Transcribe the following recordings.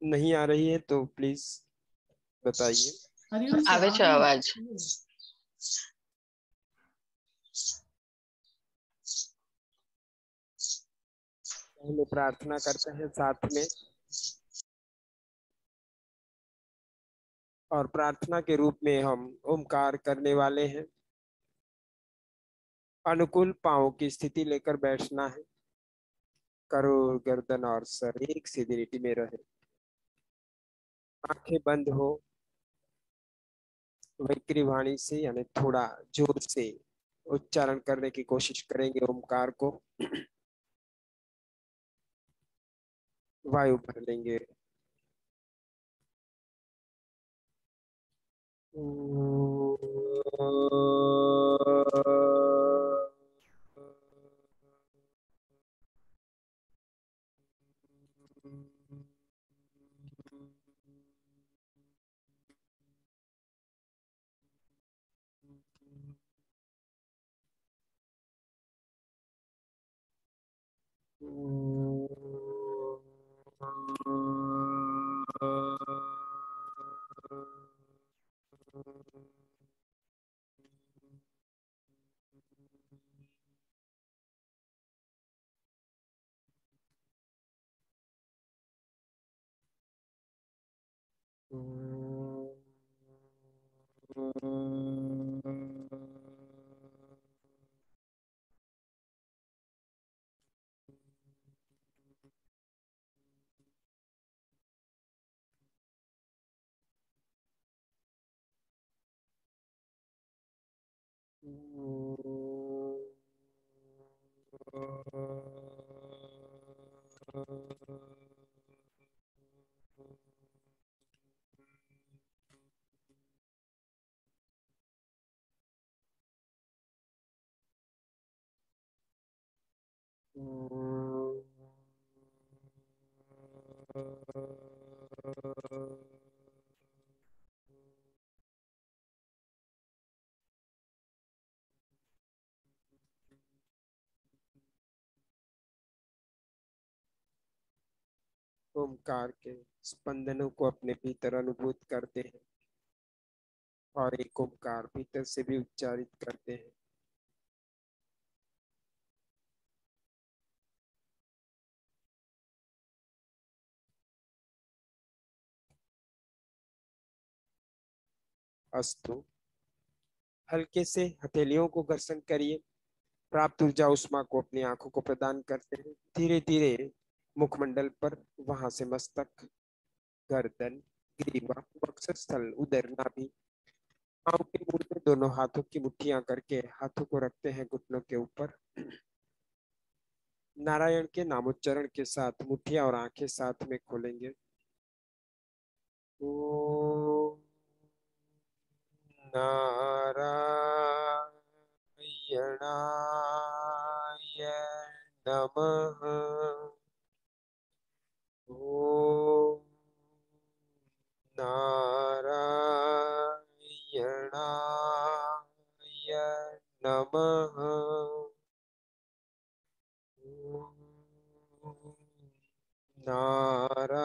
नहीं आ रही है तो प्लीज बताइए। આવે છે અવાજ? पहले प्रार्थना करते हैं साथ में, और प्रार्थना के रूप में हम ओमकार करने वाले हैं। अनुकूल पांव की स्थिति लेकर बैठना है। करोड़ गर्दन और सर एक सीधी लिटी में रहे, आंखें बंद हो। वैक्री वाणी से यानी थोड़ा जोर से उच्चारण करने की कोशिश करेंगे ओमकार को। वायु भर लेंगे। ओमकार के स्पंदनों को अपने भीतर अनुभूत करते हैं और एक ओमकार भीतर से भी उच्चारित करते हैं। अस्तु। हल्के से हथेलियों को घर्षण करिए। प्राप्त ऊर्जा उष्मा को अपनी आंखों को प्रदान करते हैं। धीरे धीरे मुखमंडल पर, वहां से मस्तक, गर्दन, ग्रीवा, वक्षस्थल, उदर, नाभि, पांव के मूल में दोनों हाथों की मुट्ठियां करके हाथों को रखते हैं घुटनों के ऊपर। नारायण के नामोच्चारण के साथ मुट्ठियां और आंखें साथ में खोलेंगे। ओम नारायणाय नमः। ओम नारायणाय नमः। ओम नारायणाय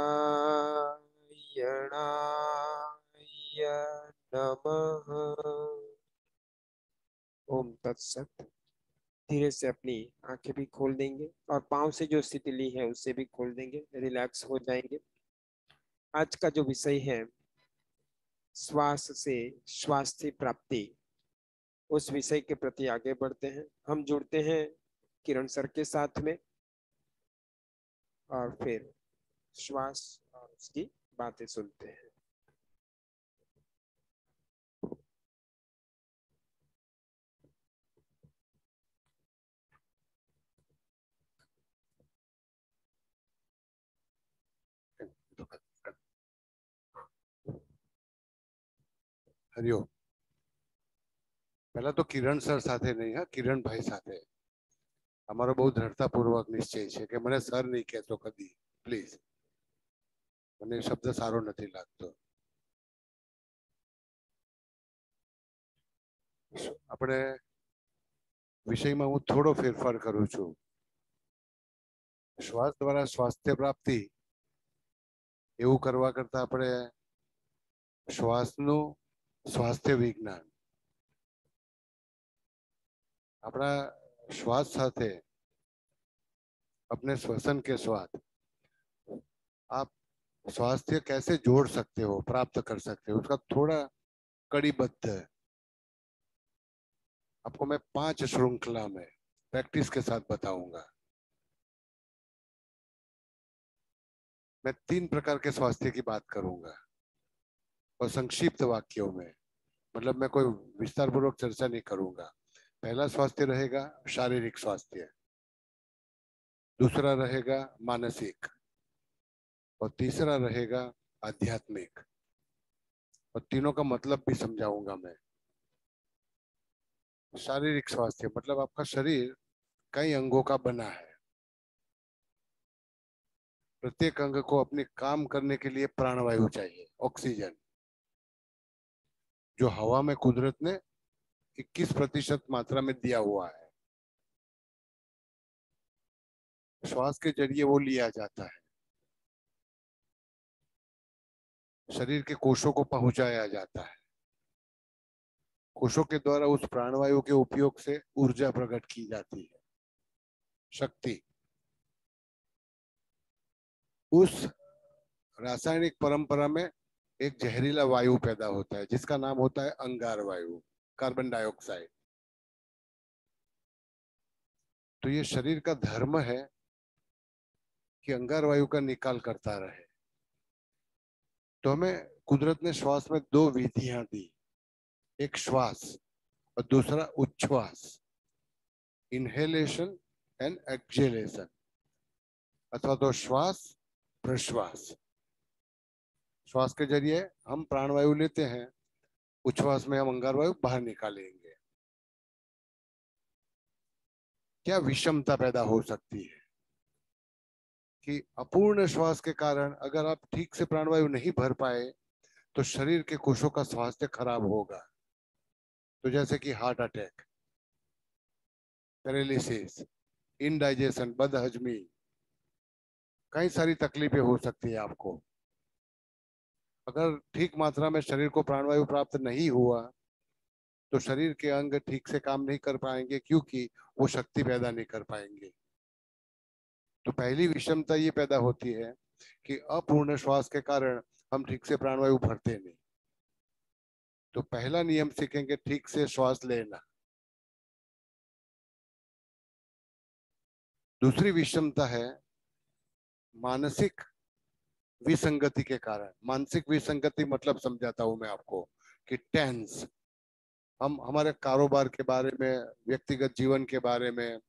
नमः। ओम तत्सत। धीरे से अपनी आंखें भी खोल देंगे और पांव से जो स्थिति ली है उससे भी खोल देंगे, रिलैक्स हो जाएंगे। आज का जो विषय है श्वास से स्वास्थ्य प्राप्ति, उस विषय के प्रति आगे बढ़ते हैं। हम जुड़ते हैं किरण सर के साथ में और फिर श्वास और उसकी बातें सुनते हैं। हरिओम। पहला तो किरण सर साथे नहीं, हाँ किरण भाई साथे અમારો બહુ દ્રઢતાપૂર્વક નિશ્ચય છે કે મને સર નહીં કહેતો કદી, પ્લીઝ. મને એ શબ્દ સારો નથી લાગતો. આપણે વિષયમાં હું થોડો ફેરફાર કરું છું. શ્વાસ દ્વારા સ્વાસ્થ્ય પ્રાપ્તિ એવું કરવા કરતા આપણે શ્વાસનું સ્વાસ્થ્ય વિજ્ઞાન, अपना श्वास साथे अपने श्वसन के स्वाद आप स्वास्थ्य कैसे जोड़ सकते हो, प्राप्त कर सकते हो, उसका थोड़ा कड़ीबद्ध है। आपको मैं 5 श्रृंखला में प्रैक्टिस के साथ बताऊंगा। मैं 3 प्रकार के स्वास्थ्य की बात करूंगा और संक्षिप्त वाक्यों में, मतलब मैं कोई विस्तार पूर्वक चर्चा नहीं करूंगा। पहला स्वास्थ्य रहेगा शारीरिक स्वास्थ्य, दूसरा रहेगा मानसिक और तीसरा रहेगा आध्यात्मिक, और तीनों का मतलब भी समझाऊंगा मैं। शारीरिक स्वास्थ्य मतलब आपका शरीर कई अंगों का बना है। प्रत्येक अंग को अपने काम करने के लिए प्राणवायु चाहिए, ऑक्सीजन, जो हवा में कुदरत ने 21% मात्रा में दिया हुआ है। श्वास के जरिए वो लिया जाता है, शरीर के कोषों को पहुंचाया जाता है। कोषों के द्वारा उस प्राणवायु के उपयोग से ऊर्जा प्रकट की जाती है, शक्ति। उस रासायनिक परंपरा में एक जहरीला वायु पैदा होता है जिसका नाम होता है अंगार वायु, कार्बन डाइऑक्साइड। तो ये शरीर का धर्म है कि अंगार वायु का निकाल करता रहे। तो हमें कुदरत ने श्वास में 2 विधियां दी, एक श्वास और दूसरा उच्छ्वास, इनहेलेशन एंड एक्सहेलेशन, अथवा तो श्वास प्रश्वास। श्वास के जरिए हम प्राणवायु लेते हैं, उच्छ्वास में हम अंगार वायु बाहर निकालेंगे। क्या विषमता पैदा हो सकती है कि अपूर्ण श्वास के कारण अगर आप ठीक से प्राणवायु नहीं भर पाए तो शरीर के कोषों का स्वास्थ्य खराब होगा। तो जैसे कि हार्ट अटैक, पैरालिसिस, इनडाइजेशन, बदहजमी, कई सारी तकलीफें हो सकती है आपको। अगर ठीक मात्रा में शरीर को प्राणवायु प्राप्त नहीं हुआ तो शरीर के अंग ठीक से काम नहीं कर पाएंगे, क्योंकि वो शक्ति पैदा नहीं कर पाएंगे। तो पहली विषमता ये पैदा होती है कि अपूर्ण श्वास के कारण हम ठीक से प्राणवायु भरते नहीं। तो पहला नियम सीखेंगे ठीक से श्वास लेना। दूसरी विषमता है मानसिक विसंगति के कारण। मानसिक विसंगति मतलब समझाता हूं मैं आपको कि टेंस, हम हमारे कारोबार के बारे में, व्यक्तिगत जीवन के बारे में,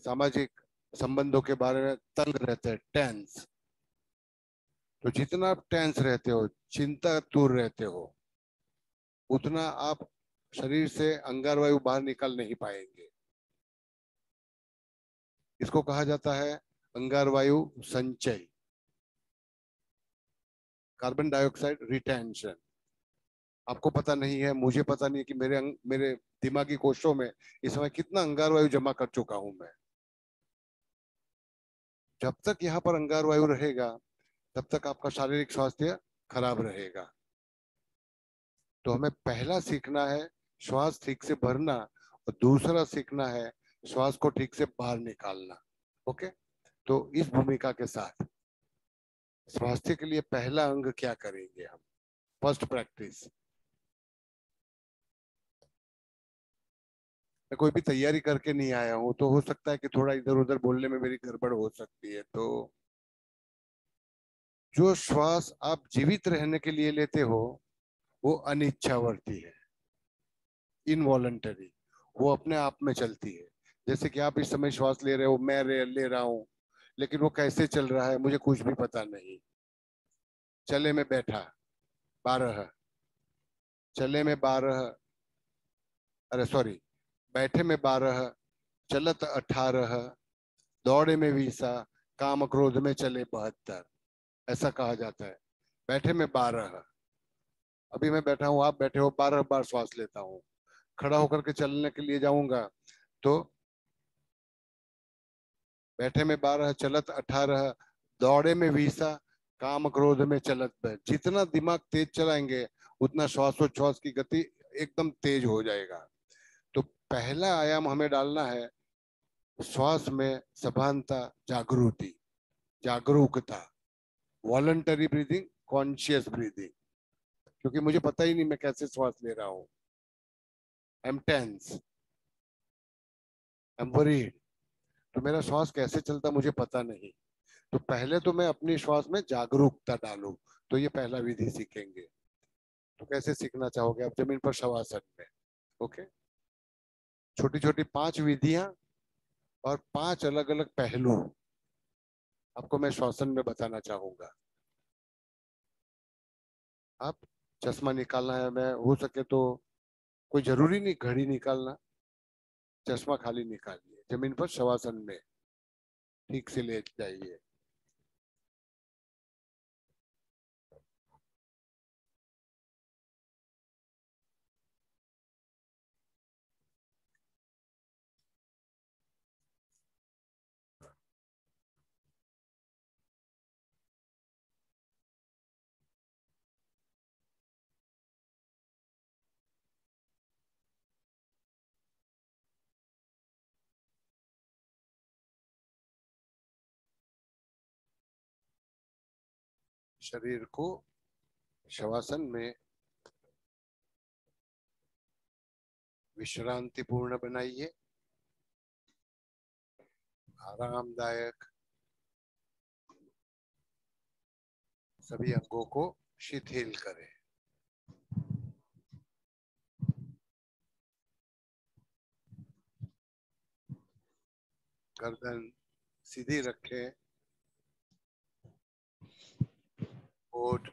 सामाजिक संबंधों के बारे में तंग रहते हैं, टेंस। तो जितना आप टेंस रहते हो, चिंतातुर रहते हो, उतना आप शरीर से अंगार वायु बाहर निकाल नहीं पाएंगे। इसको कहा जाता है अंगार वायु संचय, कार्बन डाइऑक्साइड रिटेंशन। आपको पता नहीं है, मुझे पता नहीं है कि मेरे दिमागी कोशों में इस समय कितना अंगार वायु जमा कर चुका हूं मैं। जब तक यहाँ पर अंगार वायु रहेगा तब तक आपका शारीरिक स्वास्थ्य खराब रहेगा। तो हमें पहला सीखना है श्वास ठीक से भरना और दूसरा सीखना है श्वास को ठीक से बाहर निकालना। ओके, तो इस भूमिका के साथ स्वास्थ्य के लिए पहला अंग क्या करेंगे हम, फर्स्ट प्रैक्टिस। मैं कोई भी तैयारी करके नहीं आया हूं, तो हो सकता है कि थोड़ा इधर उधर बोलने में मेरी गड़बड़ हो सकती है। तो जो श्वास आप जीवित रहने के लिए लेते हो वो अनिच्छावर्ती है, इनवॉलंटरी, वो अपने आप में चलती है। जैसे कि आप इस समय श्वास ले रहे हो, मैं ले रहा हूं, लेकिन वो कैसे चल रहा है मुझे कुछ भी पता नहीं। चले में बैठा 12, चले में 12, अरे सॉरी, बैठे में 12, चलत 18, दौड़े में 20, काम क्रोध में चले 72, ऐसा कहा जाता है। बैठे में 12, अभी मैं बैठा हूँ, आप बैठे हो, 12 बार श्वास लेता हूँ। खड़ा होकर के चलने के लिए जाऊंगा तो बैठे में 12, चलत 18, दौड़े में 20, काम क्रोध में चलत बह। जितना दिमाग तेज चलाएंगे उतना श्वासोच्छ्वास की गति एकदम तेज हो जाएगा। तो पहला आयाम हमें डालना है श्वास में सभानता, जागृति, जागरूकता, वॉलंटरी ब्रीदिंग, कॉन्शियस ब्रीदिंग। क्योंकि मुझे पता ही नहीं मैं कैसे श्वास ले रहा हूँ, I am tense, I am worried, तो मेरा श्वास कैसे चलता मुझे पता नहीं। तो पहले तो मैं अपनी श्वास में जागरूकता डालूं। तो ये पहला विधि सीखेंगे। तो कैसे सीखना चाहोगे आप? जमीन पर शवासन में। ओके, छोटी छोटी 5 विधियां और 5 अलग अलग पहलू आपको मैं श्वासन में बताना चाहूंगा। आप चश्मा निकालना है, मैं हो सके तो कोई जरूरी नहीं घड़ी निकालना, चश्मा खाली निकालिए, जमीन पर शवासन में ठीक से लेट जाइए। शरीर को शवासन में विश्रांति पूर्ण बनाइए, आरामदायक। सभी अंगों को शिथिल करें। गर्दन सीधी रखें, होठ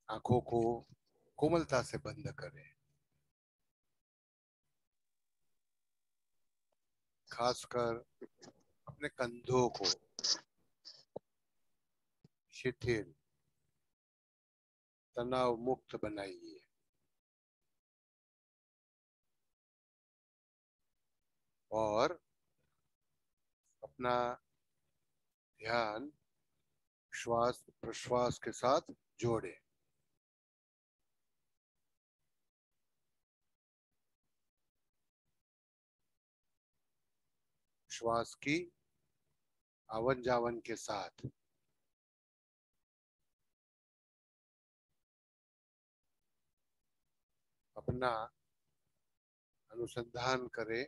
आंखों को कोमलता से बंद करें। खासकर अपने कंधों को शिथिल, तनाव मुक्त बनाइए। और अपना ध्यान श्वास प्रश्वास के साथ जोड़ें। श्वास की आवन जावन के साथ अपना अनुसंधान करें।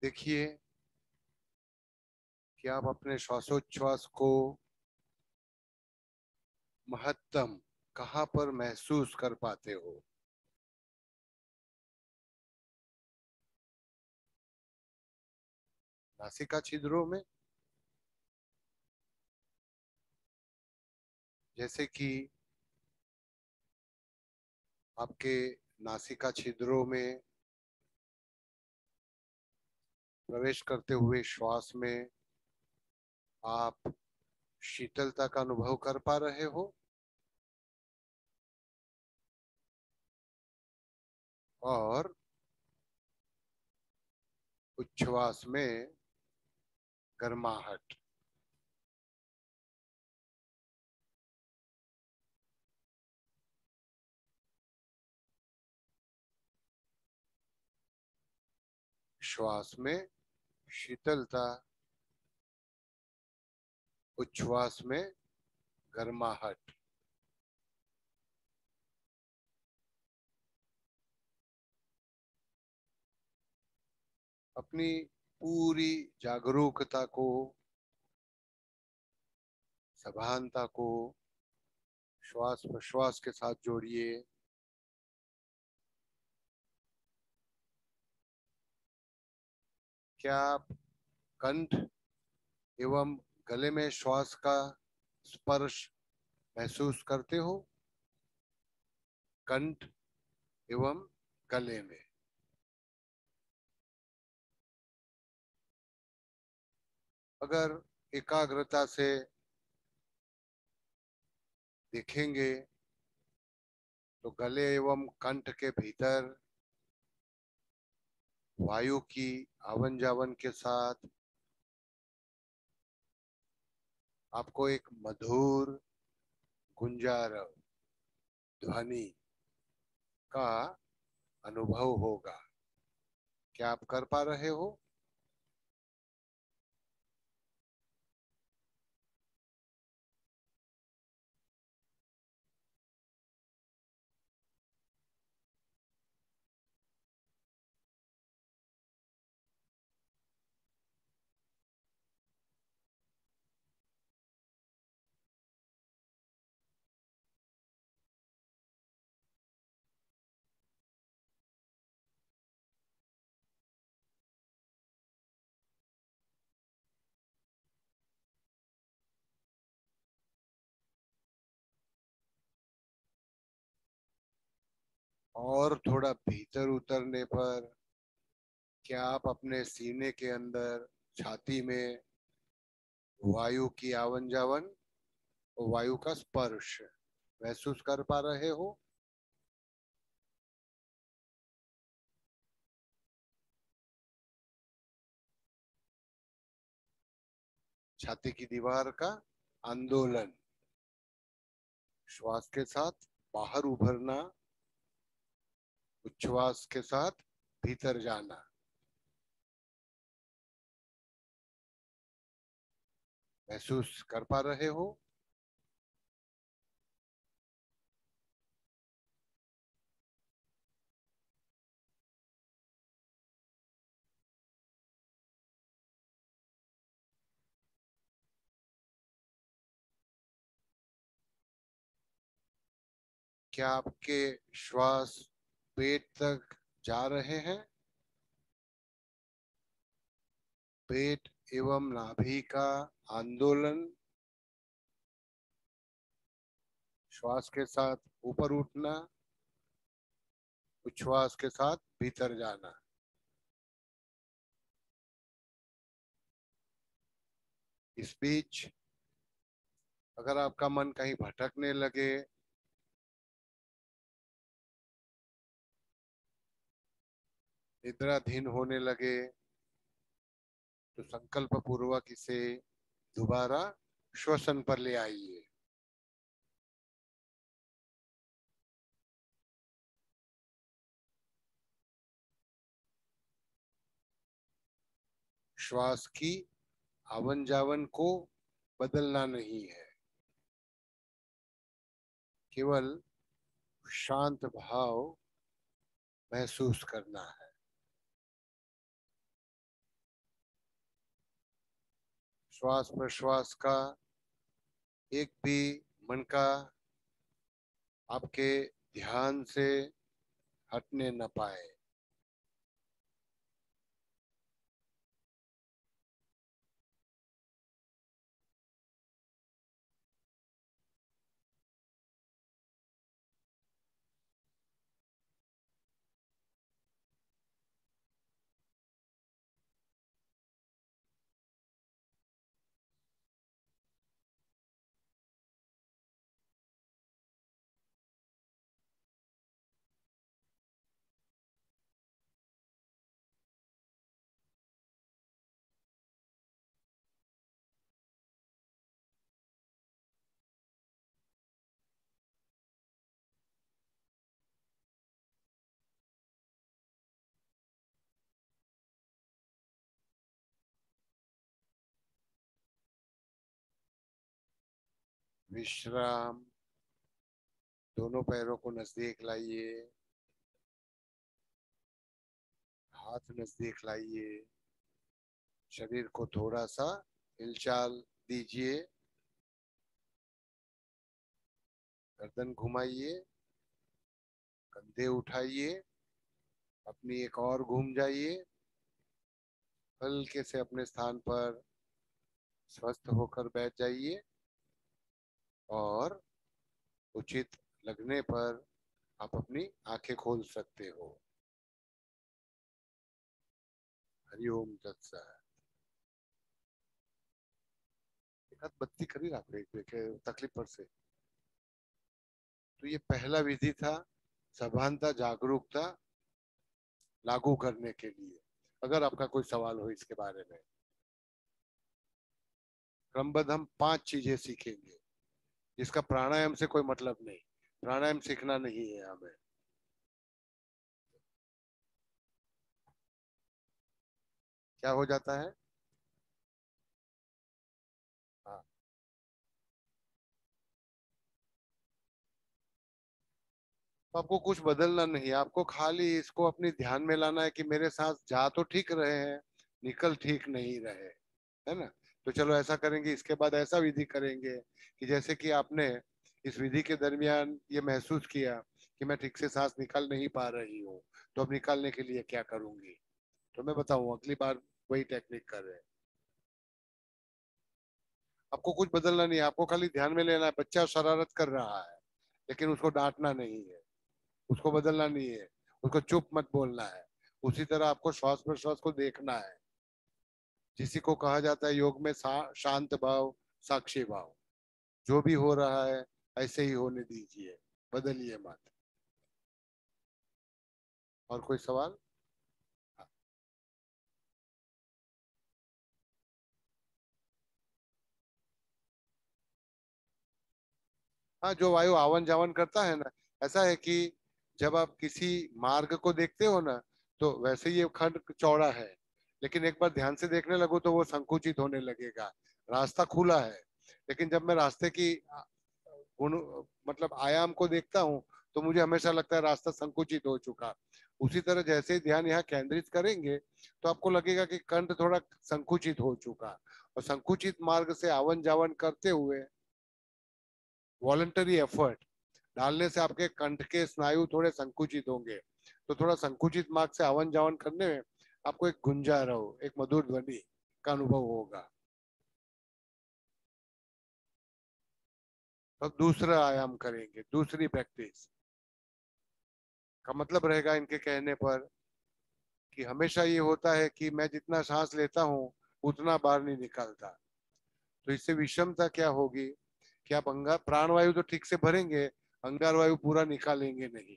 देखिए कि आप अपने श्वासोच्छ्वास को महत्तम कहाँ पर महसूस कर पाते हो। नासिका छिद्रों में, जैसे कि आपके नासिका छिद्रों में प्रवेश करते हुए श्वास में आप शीतलता का अनुभव कर पा रहे हो, और उच्छ्वास में गर्माहट। श्वास में शीतलता, उच्छ्वास में गर्माहट। अपनी पूरी जागरूकता को, सभानता को श्वास प्रश्वास के साथ जोड़िए। क्या आप कंठ एवं गले में श्वास का स्पर्श महसूस करते हो? कंठ एवं गले में अगर एकाग्रता से देखेंगे तो गले एवं कंठ के भीतर वायु की आवन जावन के साथ आपको एक मधुर गुंजारव ध्वनि का अनुभव होगा। क्या आप कर पा रहे हो? और थोड़ा भीतर उतरने पर क्या आप अपने सीने के अंदर छाती में वायु की आवन जावन और वायु का स्पर्श महसूस कर पा रहे हो? छाती की दीवार का आंदोलन, श्वास के साथ बाहर उभरना, उच्छ्वास के साथ भीतर जाना। महसूस कर पा रहे हो? क्या आपके श्वास पेट तक जा रहे हैं? पेट एवं नाभि का आंदोलन, श्वास के साथ ऊपर उठना, उच्छ्वास के साथ भीतर जाना। इस बीच अगर आपका मन कहीं भटकने लगे, निद्राधीन होने लगे, तो संकल्प पूर्वक इसे दोबारा श्वसन पर ले आइए। श्वास की आवन जावन को बदलना नहीं है, केवल शांत भाव महसूस करना है। श्वास प्रश्वास का एक भी मन का आपके ध्यान से हटने न पाए। विश्राम। दोनों पैरों को नजदीक लाइए, हाथ नजदीक लाइए, शरीर को थोड़ा सा हिलचाल दीजिए, गर्दन घुमाइए, कंधे उठाइए, अपनी एक और घूम जाइए, हल्के से अपने स्थान पर स्वस्थ होकर बैठ जाइए और उचित लगने पर आप अपनी आंखें खोल सकते हो। हरि ओम तत्सत। हाथ बत्ती करी आपको एक देखे तकलीफ पर से। तो ये पहला विधि था सभानता जागरूकता लागू करने के लिए। अगर आपका कोई सवाल हो इसके बारे में, क्रमबद्ध हम 5 चीजें सीखेंगे जिसका प्राणायाम से कोई मतलब नहीं। प्राणायाम सीखना नहीं है हमें। क्या हो जाता है? हाँ, तो आपको कुछ बदलना नहीं है, आपको खाली इसको अपनी ध्यान में लाना है कि मेरे सांस जा तो ठीक रहे हैं, निकल ठीक नहीं रहे, है ना। तो चलो ऐसा करेंगे, इसके बाद ऐसा विधि करेंगे कि जैसे कि आपने इस विधि के दरमियान ये महसूस किया कि मैं ठीक से सांस निकाल नहीं पा रही हूँ, तो अब निकालने के लिए क्या करूंगी। तो मैं बताऊं, अगली बार वही टेक्निक कर रहे हैं। आपको कुछ बदलना नहीं है, आपको खाली ध्यान में लेना है बच्चा शरारत कर रहा है, लेकिन उसको डांटना नहीं है, उसको बदलना नहीं है, उसको चुप मत बोलना है। उसी तरह आपको श्वास प्रश्वास को देखना है, जिसी को कहा जाता है योग में शांत भाव, साक्षी भाव। जो भी हो रहा है ऐसे ही होने दीजिए, बदलिए मत। और कोई सवाल? हाँ, जो वायु आवन जावन करता है ना, ऐसा है कि जब आप किसी मार्ग को देखते हो ना, तो वैसे ये खंड चौड़ा है, लेकिन एक बार ध्यान से देखने लगो तो वो संकुचित होने लगेगा। रास्ता खुला है, लेकिन जब मैं रास्ते की गुण मतलब आयाम को देखता हूँ, तो मुझे हमेशा लगता है रास्ता संकुचित हो चुका। उसी तरह जैसे ही ध्यान यहाँ केंद्रित करेंगे, तो आपको लगेगा कि कंठ थोड़ा संकुचित हो चुका, और संकुचित मार्ग से आवन जावन करते हुए वॉलंटरी एफर्ट डालने से आपके कंठ के स्नायु थोड़े संकुचित होंगे। तो थोड़ा संकुचित मार्ग से आवन जावन करने में आपको एक गुंजारव, एक मधुर ध्वनि का अनुभव होगा। तो दूसरा आयाम करेंगे, दूसरी प्रैक्टिस का मतलब रहेगा इनके कहने पर कि हमेशा ये होता है कि मैं जितना सांस लेता हूँ उतना बाहर नहीं निकलता। तो इससे विषमता क्या होगी कि आप प्राणवायु तो ठीक से भरेंगे, अंगार वायु पूरा निकालेंगे नहीं।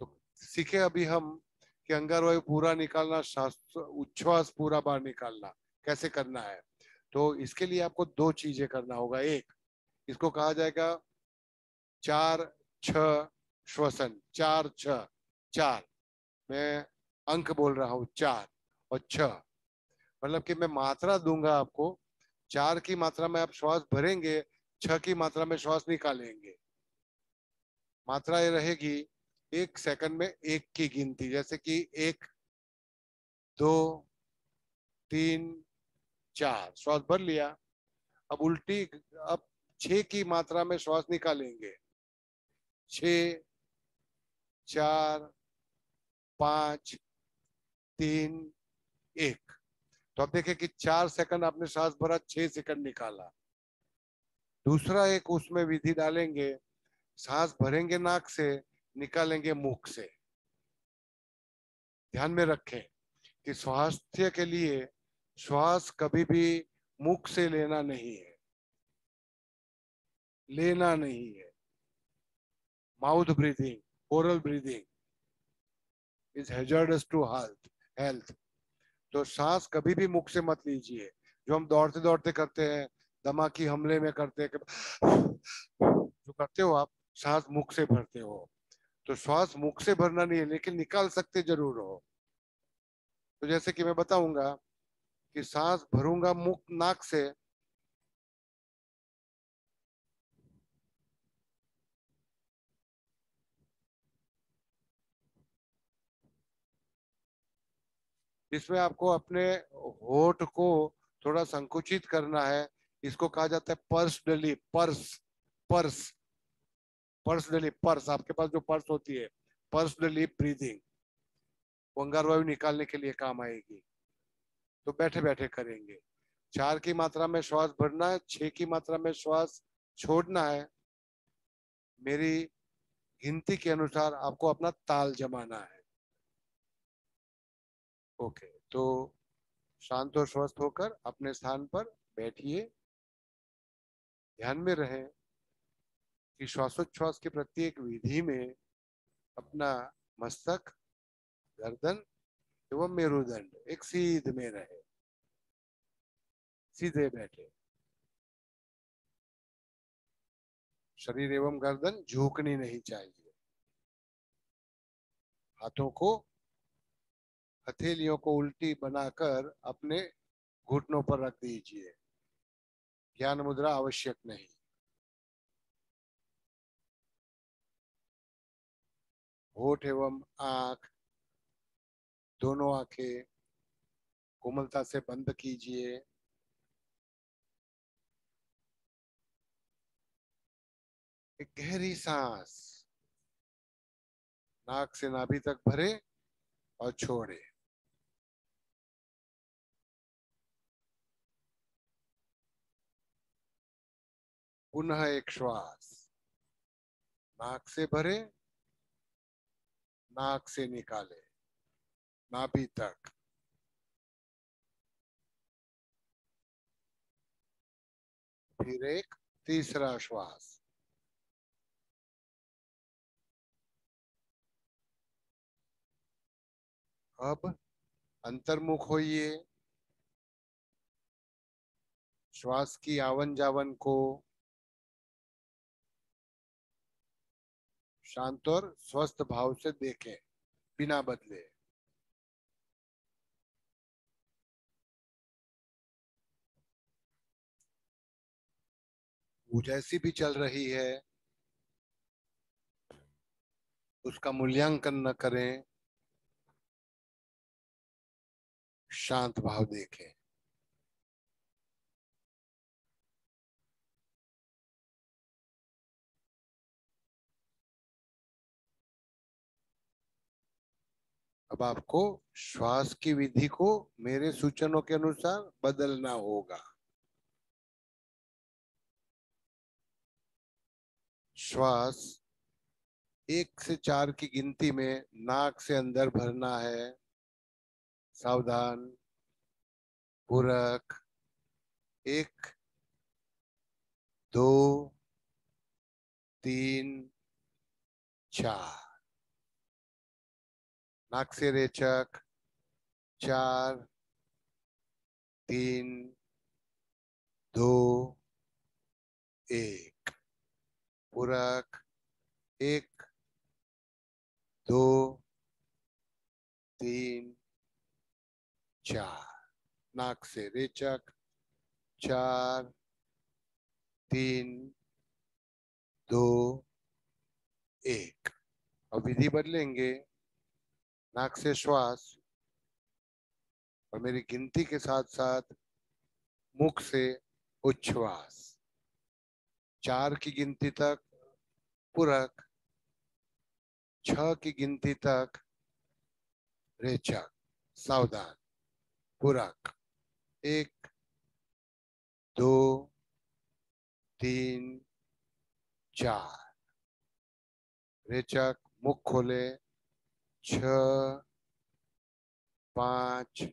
तो सीखे अभी हम कि अंगार वायु पूरा निकालना, उच्छ्वास पूरा बाहर निकालना कैसे करना है। तो इसके लिए आपको 2 चीजें करना होगा। एक, इसको कहा जाएगा 4-6 श्वसन। 4-6, 4, मैं अंक बोल रहा हूँ 4 और 6, मतलब कि मैं मात्रा दूंगा आपको। 4 की मात्रा में आप श्वास भरेंगे, 6 की मात्रा में श्वास निकालेंगे। मात्रा ये रहेगी 1 सेकंड में 1 की गिनती, जैसे कि 1, 2, 3, 4 श्वास भर लिया। अब उल्टी, अब 6 की मात्रा में श्वास निकालेंगे। 6, 4, 5, 3, 1। तो आप देखें कि 4 सेकंड आपने श्वास भरा, 6 सेकंड निकाला। दूसरा एक उसमें विधि डालेंगे, सांस भरेंगे नाक से, निकालेंगे मुख से। ध्यान में रखें कि स्वास्थ्य के लिए श्वास कभी भी मुख से लेना नहीं है, लेना नहीं है। Mouth breathing, oral breathing is hazardous to health. तो सांस कभी भी मुख से मत लीजिए, जो हम दौड़ते दौड़ते करते हैं, दमाकी हमले में करते हैं, जो करते हो आप, सांस मुख से भरते हो। तो श्वास मुख से भरना नहीं है, लेकिन निकाल सकते जरूर हो। तो जैसे कि मैं बताऊंगा कि सांस भरूंगा मुख नाक से, इसमें आपको अपने होठ को थोड़ा संकुचित करना है। इसको कहा जाता है पर्स डली, पर्स, पर्स, पर्स डली, पर्स। आपके पास जो पर्स होती है, पर्स डली ब्रीदिंग, वो अंगार वायु निकालने के लिए काम आएगी। तो बैठे बैठे करेंगे। 4 की मात्रा में श्वास भरना है, 6 की मात्रा में श्वास छोड़ना है। मेरी गिनती के अनुसार आपको अपना ताल जमाना है। ओके, तो शांत और स्वस्थ होकर अपने स्थान पर बैठिए, ध्यान में रहे कि श्वासोच्छ्वास के प्रत्येक विधि में अपना मस्तक, गर्दन एवं मेरुदंड एक सीध में रहे, सीधे बैठे। शरीर एवं गर्दन झुकनी नहीं चाहिए। हाथों को, हथेलियों को उल्टी बनाकर अपने घुटनों पर रख दीजिए। ज्ञान मुद्रा आवश्यक नहीं। होठ एवं आंख, दोनों आंखें कोमलता से बंद कीजिए। एक गहरी सांस नाक से नाभि तक भरे और छोड़े। पुनः एक श्वास नाक से भरे, नाक से निकाले, नाभि तक। फिर एक तीसरा श्वास। अब अंतर्मुख होइए। श्वास की आवन जावन को शांत और स्वस्थ भाव से देखें, बिना बदले। वो जैसी भी चल रही है उसका मूल्यांकन न करें, शांत भाव देखें। अब आपको श्वास की विधि को मेरे सूचनों के अनुसार बदलना होगा। श्वास 1 से 4 की गिनती में नाक से अंदर भरना है। सावधान पूरक। 1 2 3 4। नाक से रेचक 4 3 2 1। पूरक 1 2 3 4। नाक से रेचक 4 3 2 1। अब विधि बदलेंगे। नाक से श्वास और मेरी गिनती के साथ साथ मुख से उच्छ्वास। 4 की गिनती तक पूरक, 6 की गिनती तक रेचक। सावधान पूरक 1 2 3 4। रेचक मुख खोले 6 5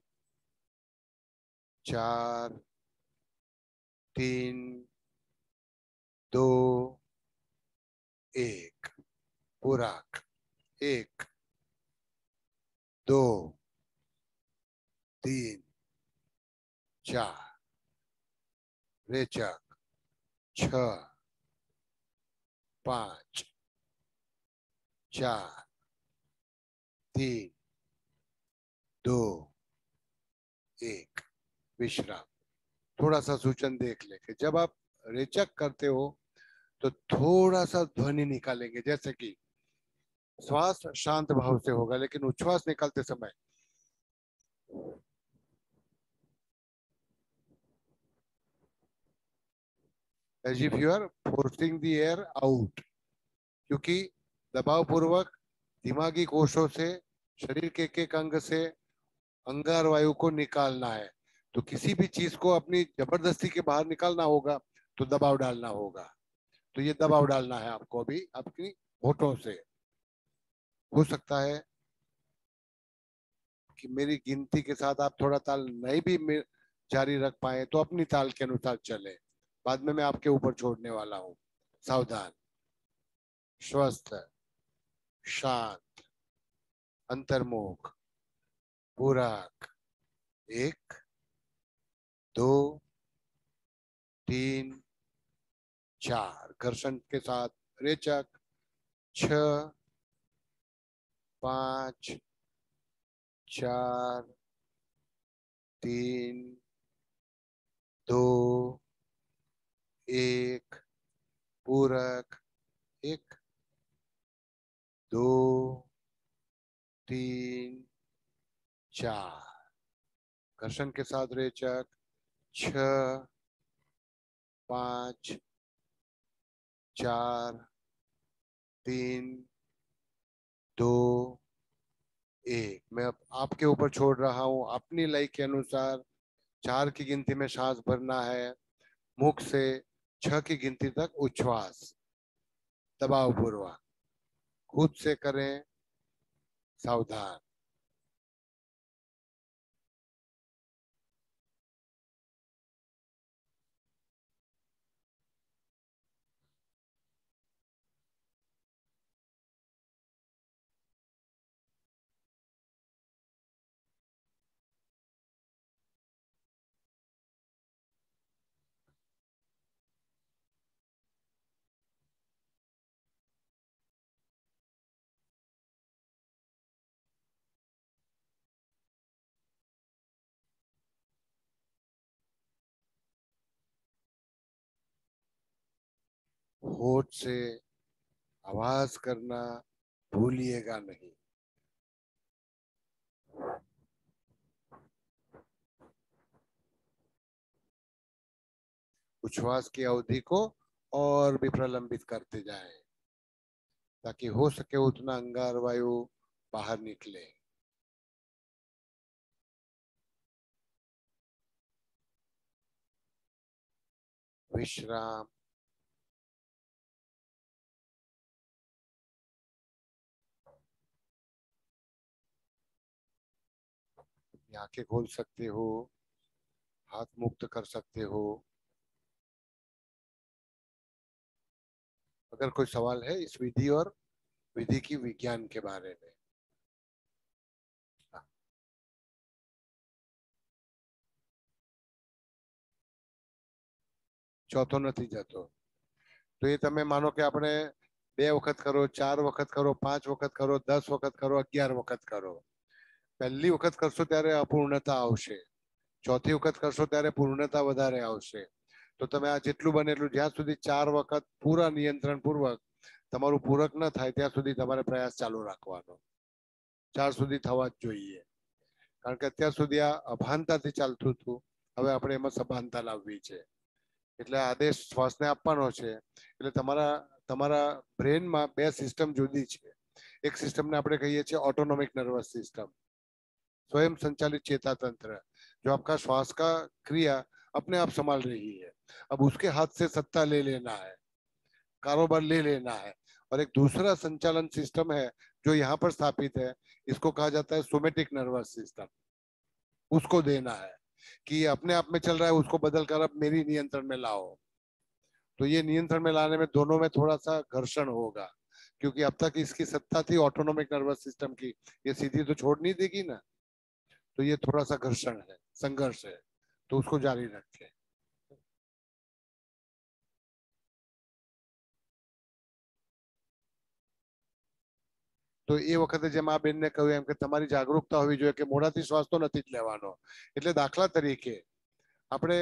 4 3 2 1। पूरक 1 2 3 4। रेचक 6 5 4 3 2 1। विश्राम। थोड़ा सा सूचन देख ले कि जब आप रेचक करते हो तो थोड़ा सा ध्वनि निकालेंगे, जैसे कि श्वास शांत भाव से होगा लेकिन उच्छ्वास निकालते समय as if you are forcing the air out, क्योंकि दबाव पूर्वक दिमागी कोशों से, शरीर के एक अंग से अंगार वायु को निकालना है। तो किसी भी चीज को अपनी जबरदस्ती के बाहर निकालना होगा तो दबाव डालना होगा। तो ये दबाव डालना है आपको अभी अपनी होठों से। हो सकता है कि मेरी गिनती के साथ आप थोड़ा ताल नहीं भी जारी रख पाए तो अपनी ताल के अनुसार चले। बाद में मैं आपके ऊपर छोड़ने वाला हूँ। सावधान, स्वस्थ, शांत, अंतर्मुख, पूरक। 1 2 3 4, घर्षण के साथ रेचक। 6 5 4 3 2 1, पूरक। 1 2 3 4, घर्षण के साथ रेचक। 6 5 4 3 2 1। मैं अब आपके ऊपर छोड़ रहा हूं। अपनी लय के अनुसार 4 की गिनती में सांस भरना है। मुख से 6 की गिनती तक उच्छ्वास दबाव पूर्वक खुद से करें। सावधान। होठ से आवाज करना भूलिएगा नहीं। उच्छ्वास की अवधि को और भी प्रलंबित करते जाएं ताकि हो सके उतना अंगार वायु बाहर निकले। विश्राम। आंखें खोल सकते हो, हाथ मुक्त कर सकते हो। अगर कोई सवाल है इस विधि और विधि की विज्ञान के बारे में। ચોથો નથી જતો તો એ તમે માનો કે આપણે 2 વખત કરો, 4 વખત કરો, 5 વખત કરો, 10 વખત કરો, 11 વખત કરો। પહેલી વખત કરશો ત્યારે અપૂર્ણતા આવશે, ચોથી વખત કરશો ત્યારે પૂર્ણતા વધારે આવશે। તો તમે આ જેટલું બને એટલું જ્યાં સુધી 4 વખત પૂરા નિયંત્રણ પૂર્વક તમારું પૂરક ન થાય ત્યાં સુધી તમારે પ્રયાસ ચાલુ રાખવાનો। 4 સુધી થવા જ જોઈએ, કારણ કે અત્યાર સુધી આ અભાનતાથી ચાલતું હતું, હવે આપણે એમાં સભાનતા લાવવી છે। એટલે આદેશ શ્વાસને આપવાનો છે। એટલે તમારા તમારા બ્રેનમાં 2 સિસ્ટમ જુદી છે। એક સિસ્ટમને આપણે કહીએ છીએ ऑटोनॉमिक नर्वस सिस्टम, स्वयं संचालित चेता तंत्र, जो आपका श्वास का क्रिया अपने आप संभाल रही है। अब उसके हाथ से सत्ता ले लेना है, कारोबार ले लेना है। और एक दूसरा संचालन सिस्टम है जो यहाँ पर स्थापित है, इसको कहा जाता है सोमेटिक नर्वस सिस्टम। उसको देना है कि अपने आप में चल रहा है, उसको बदल कर अब मेरी नियंत्रण में लाओ। तो ये नियंत्रण में लाने में दोनों में थोड़ा सा घर्षण होगा, क्योंकि अब तक इसकी सत्ता थी ऑटोनॉमिक नर्वस सिस्टम की, ये सीधी तो छोड़ नहीं देगी ना। तो ये थोड़ा सा घर्षण है, संघर्ष है, तो उसको जारी रखें। તો એ વખતે જેમ આ બેનને કહ્યું એમ કે તમારી જાગૃતતા હોવી જોઈએ કે મોઢાથી શ્વાસ તો નથી જ લેવાનો। એટલે દાખલા તરીકે આપણે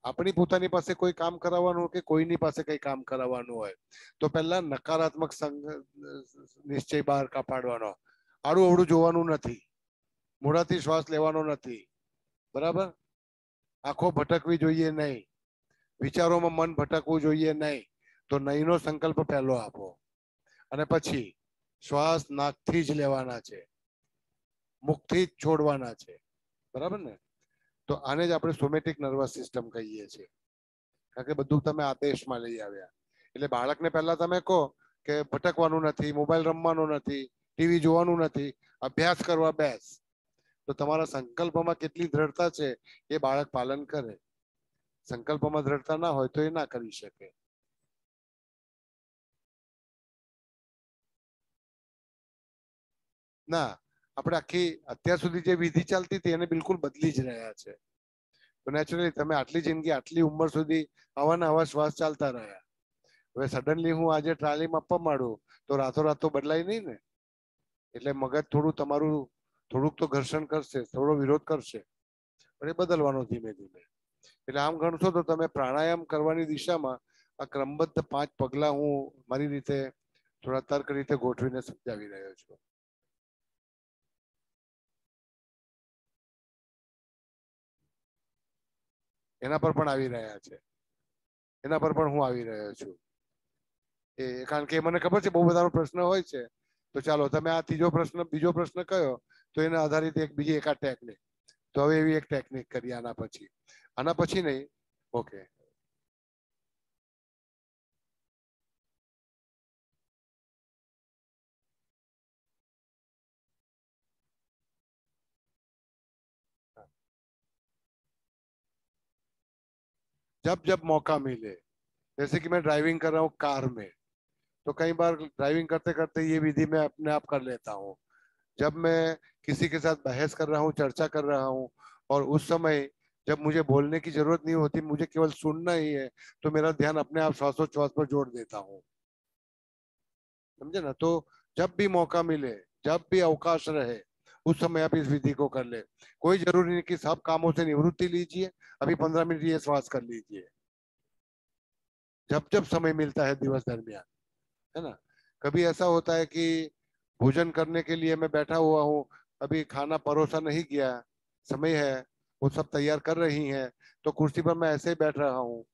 આપણી પોતાની પાસે કોઈ કામ કરાવવાનું કે કોઈની પાસે કઈ કામ કરાવવાનું હોય તો પહેલા નકારાત્મક નિશ્ચય બહાર કાઢવાનો। આડું અવડું જોવાનું નથી, મોઢાથી શ્વાસ લેવાનો નથી, બરાબર? આંખો ભટકવી જોઈએ નહીં, વિચારોમાં મન ભટકવું જોઈએ નહીં। તો નહીંનો સંકલ્પ પહેલો આપો અને પછી શ્વાસ નાકથી જ લેવાના છે, મુખથી જ છોડવાના છે, બરાબર ને? તો આને જ આપણે સોમેટિક નર્વસ સિસ્ટમ કહીએ છીએ, કારણ કે બધું તમે આદેશમાં લઈ આવ્યા। એટલે બાળકને પહેલા તમે કહો કે ભટકવાનું નથી, મોબાઈલ રમવાનો નથી, ટીવી જોવાનું નથી, અભ્યાસ કરવા બેસ, તો તમારા સંકલ્પમાં કેટલી દ્રઢતા છે એ બાળક પાલન કરે. સંકલ્પમાં દ્રઢતા ના હોય તો એ ના કરી શકે. ના, આપણે આખી અત્યાર સુધી જે વિધિ ચાલતી હતી એને બિલકુલ બદલી જ રહ્યા છે. તો નેચરલી તમે આટલી જિંદગી આટલી ઉંમર સુધી આવા આવા શ્વાસ ચાલતા રહ્યા. હવે સડનલી હું આજે ટ્રાલીમાં આપવા માંડું તો રાતોરાત તો બદલાય નહીં ને. એટલે મગજ થોડું તમારું થોડુંક તો ઘર્ષણ કરશે, થોડો વિરોધ કરશે, પણ એ બદલવાનો ધીમે ધીમે. એટલે આમ ગણશો તો તમે પ્રાણાયામ કરવાની દિશામાં આ ક્રમબદ્ધ 5 પગલા હું મારી રીતે થોડા તર્ક રીતે ગોઠવીને સમજાવી રહ્યો છું. એના પર પણ આવી રહ્યા છે, એના પર પણ હું આવી રહ્યો છું. કારણ કે મને ખબર છે બહુ બધાનો પ્રશ્ન હોય છે. તો ચાલો તમે આ બીજો પ્રશ્ન કયો તો એના આધારિત એક બીજી એકાદ ટેકનિક. તો હવે એવી એક ટેકનિક કરીએ આના પછી નહીં. ઓકે, जब जब मौका मिले, जैसे कि मैं ड्राइविंग कर रहा हूँ कार में, तो कई बार ड्राइविंग करते करते ये विधि मैं अपने आप कर लेता हूँ. जब मैं किसी के साथ बहस कर रहा हूँ, चर्चा कर रहा हूँ, और उस समय जब मुझे बोलने की जरूरत नहीं होती, मुझे केवल सुनना ही है, तो मेरा ध्यान अपने आप श्वासोच्छ्वास पर जोड़ देता हूँ. समझे ना? तो जब भी मौका मिले, जब भी अवकाश रहे, उस समय आप इस विधि को कर ले. कोई जरूरी नहीं कि सब कामों से निवृत्ति लीजिए, अभी 15 मिनट ये श्वास कर लीजिए. जब जब समय मिलता है दिवस दरमियान, है ना. कभी ऐसा होता है कि भोजन करने के लिए मैं बैठा हुआ हूँ, अभी खाना परोसा नहीं गया, समय है, वो सब तैयार कर रही हैं, तो कुर्सी पर मैं ऐसे ही बैठ रहा हूँ,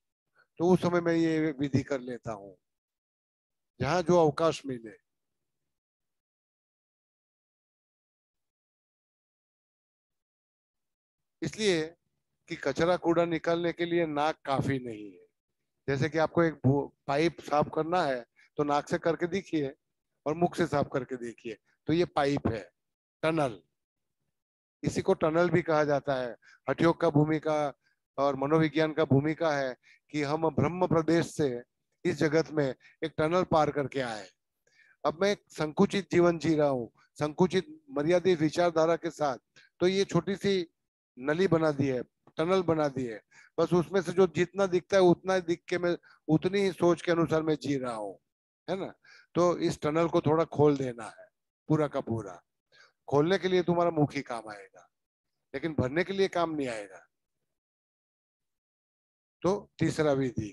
तो उस समय मैं ये विधि कर लेता हूँ, जहाँ जो अवकाश मिले. इसलिए कि कचरा कूड़ा निकालने के लिए नाक काफी नहीं है. जैसे कि आपको एक पाइप साफ करना है तो नाक से करके देखिए और मुख से साफ करके देखिए, तो ये पाइप है, टनल. इसी को टनल भी कहा जाता है. हठयोग का भूमिका और मनोविज्ञान का भूमिका है कि हम ब्रह्म प्रदेश से इस जगत में एक टनल पार करके आए. अब मैं एक संकुचित जीवन जी रहा हूँ, संकुचित मर्यादित विचारधारा के साथ, तो ये छोटी सी नली बना दी है, टनल बना दी है. बस उसमें से जो जितना दिखता है उतना दिख के मैं उतनी ही सोच के अनुसार मैं जी रहा हूँ, है ना. तो इस टनल को थोड़ा खोल देना है, पूरा का पूरा. खोलने के लिए तुम्हारा मुख ही काम आएगा, लेकिन भरने के लिए काम नहीं आएगा. तो तीसरा विधि,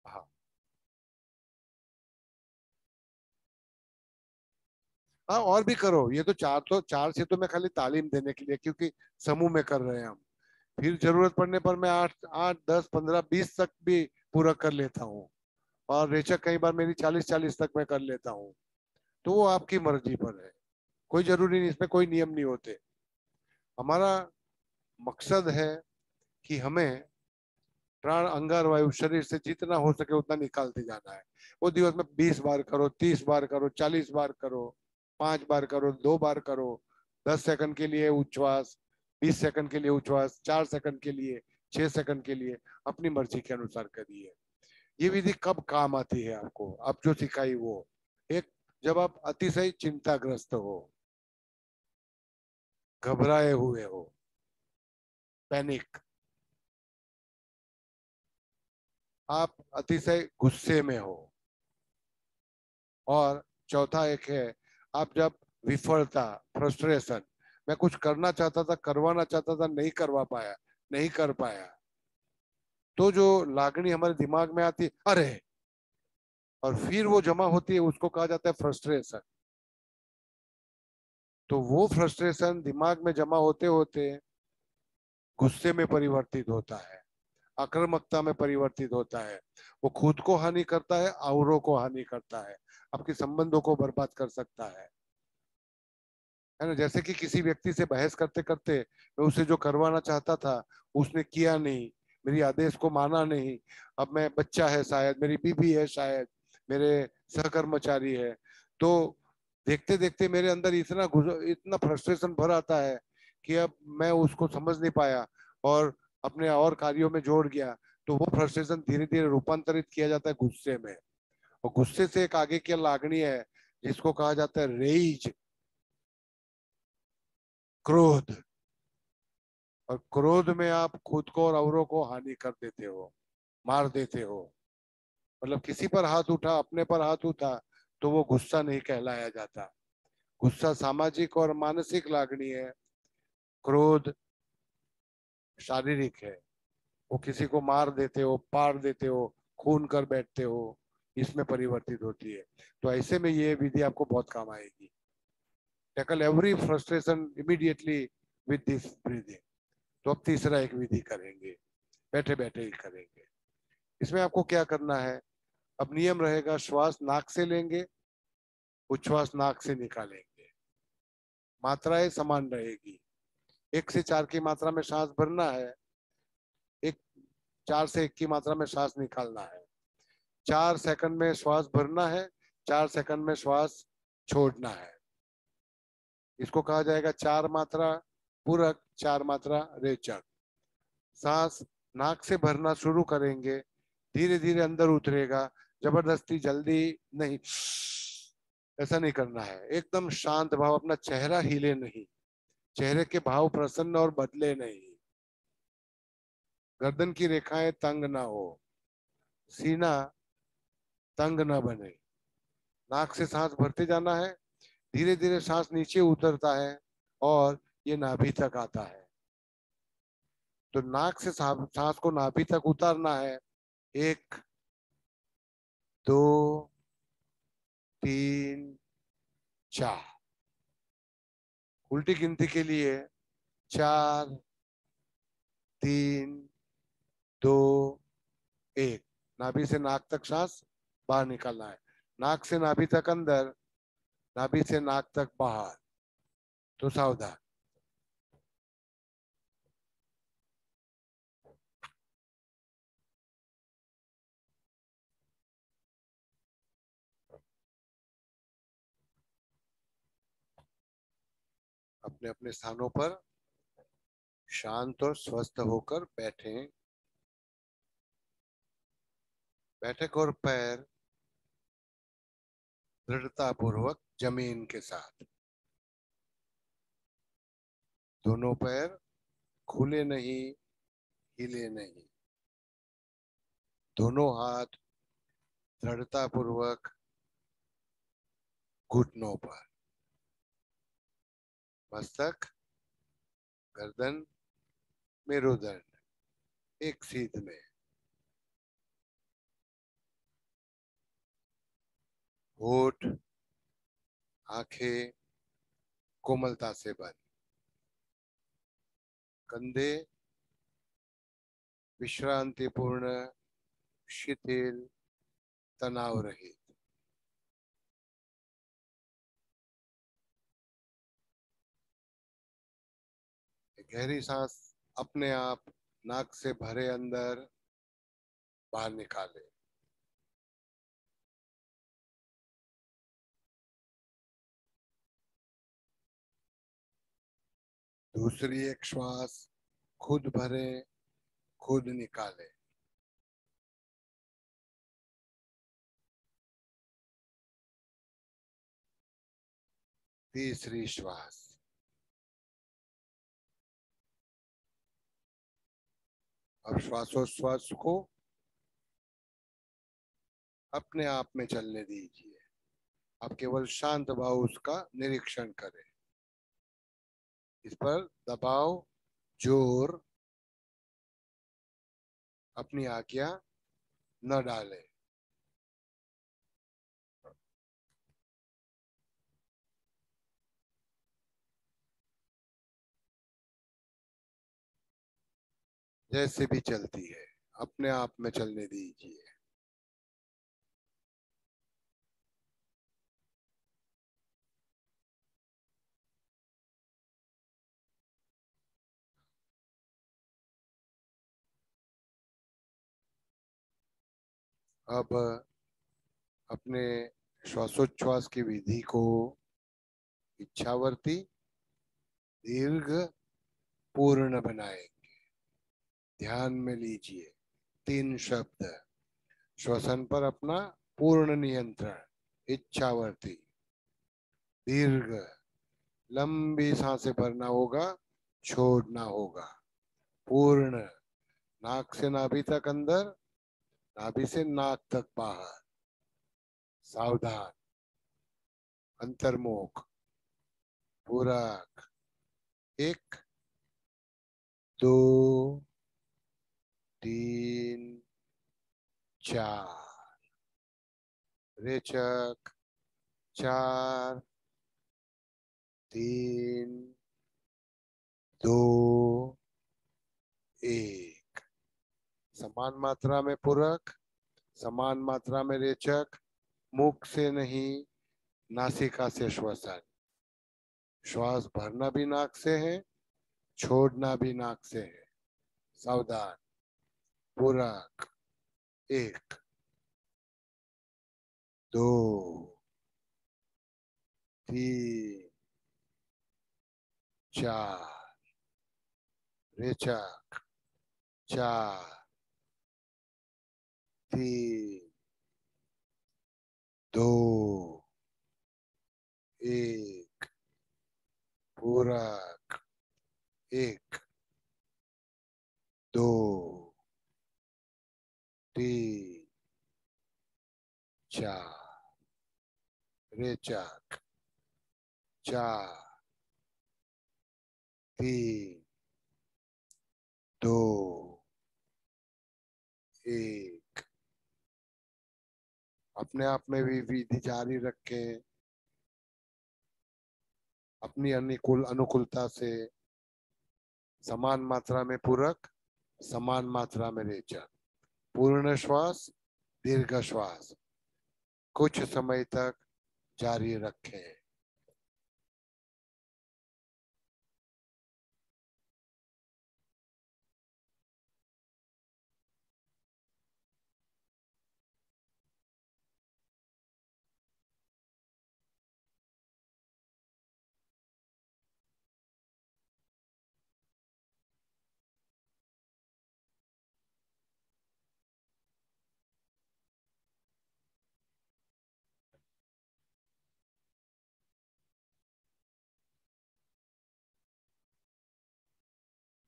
हाँ हाँ, और भी करो. ये तो चार से तो मैं खाली तालीम देने के लिए, क्योंकि समूह में कर रहे हैं हम. फिर जरूरत पड़ने पर मैं 8 10 15 20 तक भी पूरा कर लेता हूँ, और रेचक कई बार मेरी 40 तक मैं कर लेता हूँ. तो वो आपकी मर्जी पर है, कोई जरूरी नहीं, इसमें कोई नियम नहीं होते. हमारा मकसद है कि हमें प्राण, अंगार, वायु शरीर से जितना हो सके उतना निकालते जाना है. वो दिवस में 20 बार करो, 30 बार करो, 40 बार करो, 5 बार करो, 2 बार करो, 10 सेकंड के लिए उच्छ्वास, 20 सेकंड के लिए उच्छ्वास, 4 सेकंड के लिए, 6 सेकंड के लिए, अपनी मर्जी के अनुसार करिए. ये विधि कब काम आती है आपको, अब जो सिखाई वो एक, जब आप अतिशय चिंताग्रस्त हो, घबराए हुए हो, पैनिक, आप अतिशय गुस्से में हो, और चौथा एक है आप जब विफलता, फ्रस्ट्रेशन, मैं कुछ करना चाहता था, करवाना चाहता था, नहीं करवा पाया, नहीं कर पाया, तो जो लागनी हमारे दिमाग में आती, अरे, और फिर वो जमा होती है, उसको कहा जाता है फ्रस्ट्रेशन. तो वो फ्रस्ट्रेशन दिमाग में जमा होते होते गुस्से में परिवर्तित होता है, आक्रामकता में परिवर्तित होता है. वो खुद को हानि करता है, औरों को हानि करता है, आपके संबंधों को बर्बाद कर सकता है ना. जैसे कि किसी व्यक्ति से बहस करते करते मैं उसे जो करवाना चाहता था उसने किया नहीं, मेरी आदेश को माना नहीं. अब मैं, बच्चा है शायद, मेरी बीवी है शायद, मेरे सहकर्मचारी है, तो देखते देखते मेरे अंदर इतना फ्रस्ट्रेशन भर आता है कि अब मैं उसको समझ नहीं पाया और अपने और कार्यों में जोड़ गया। तो वो फ्रस्ट्रेशन धीरे धीरे रूपांतरित किया जाता है गुस्से में, और गुस्से से एक आगे की लागनी है जिसको कहा जाता है रेज, क्रोध। और क्रोध में आप खुद को और औरों को हानि कर देते हो, मार देते हो। मतलब किसी पर हाथ उठा, अपने पर हाथ उठा, तो वो गुस्सा नहीं कहलाया जाता। गुस्सा सामाजिक और मानसिक लागनी है, क्रोध शारीरिक है। वो किसी को मार देते हो, पार देते हो, खून कर बैठते हो, इसमें परिवर्तित होती है। तो ऐसे में ये विधि आपको बहुत काम आएगी। Tackle every frustration immediately with this breathing. तो अब तीसरा एक विधि करेंगे, बैठे बैठे ही करेंगे। इसमें आपको क्या करना है, अब नियम रहेगा, श्वास नाक से लेंगे, उच्छ्वास नाक से निकालेंगे। मात्राएं समान रहेगी। 1 से 4 की मात्रा में सांस भरना है, एक 4 से 1 की मात्रा में सांस निकालना है। 4 सेकंड में श्वास भरना है, 4 सेकंड में श्वास छोड़ना है। इसको कहा जाएगा 4 मात्रा पूरक, 4 मात्रा रेचक। सांस नाक से भरना शुरू करेंगे, धीरे धीरे अंदर उतरेगा, जबरदस्ती जल्दी नहीं, ऐसा नहीं करना है। एकदम शांत भाव, अपना चेहरा हिले नहीं, चेहरे के भाव प्रसन्न और बदले नहीं, गर्दन की रेखाएं तंग ना हो, सीना तंग ना बने। नाक से सांस भरते जाना है, धीरे धीरे सांस नीचे उतरता है और ये नाभि तक आता है। तो नाक से सांस को नाभि तक उतारना है। 1, 2, 3, 4। उल्टी गिनती के लिए 4, 3, 2, 1। नाभि से नाक तक सांस बाहर निकालना है, नाक से नाभि तक अंदर, नाभि से नाक तक बाहर। तो सावधान। अपने अपने स्थानों पर शांत और स्वस्थ होकर बैठें। बैठक और पैर दृढ़ता पूर्वक जमीन के साथ, दोनों पैर खुले नहीं, हिले नहीं, दोनों हाथ दृढ़ता पूर्वक घुटनों पर, मस्तक, गर्दन, मेरुदंड एक सीध में। होठ, आंखें कोमलता से बंद, कंधे विश्रांतिपूर्ण, शिथिल, तनाव रहित। गहरी सांस अपने आप नाक से भरे अंदर, बाहर निकाले। दूसरी एक श्वास खुद भरे, खुद निकाले। तीसरी श्वास। अब श्वासोच्छ्वास को अपने आप में चलने दीजिए। आप केवल शांत भाव उसका निरीक्षण करें, इस पर दबाव, जोर, अपनी आज्ञा न डालें। जैसे भी चलती है अपने आप में चलने दीजिए। अब अपने श्वासोच्छ्वास की विधि को इच्छावर्ती दीर्घ पूर्ण बनाएंगे। ध्यान में लीजिए 3 शब्द। श्वसन पर अपना पूर्ण नियंत्रण, इच्छावर्ती। दीर्घ, लंबी सांसें भरना होगा, छोड़ना होगा। पूर्ण, नाक से नाभि तक अंदर, नाभि से नाक तक बाहर। सावधान, अंतर्मुख, पूरक। 1 2 3 4। रेचक 4 3 2 1। समान मात्रा में पूरक, समान मात्रा में रेचक। मुख से नहीं, नासिका से श्वसन। श्वास भरना भी नाक से है, छोड़ना भी नाक से है। सावधान, पूरक। 1 2 3 4। रेचक 4 3 2 1। पूरक 1 2 3 4। रेचक 4 3 2 1। अपने आप में भी विधि जारी रखें, अपनी अनुकूलता से। समान मात्रा में पूरक, समान मात्रा में रेचक। पूर्ण श्वास, दीर्घ श्वास कुछ समय तक जारी रखें।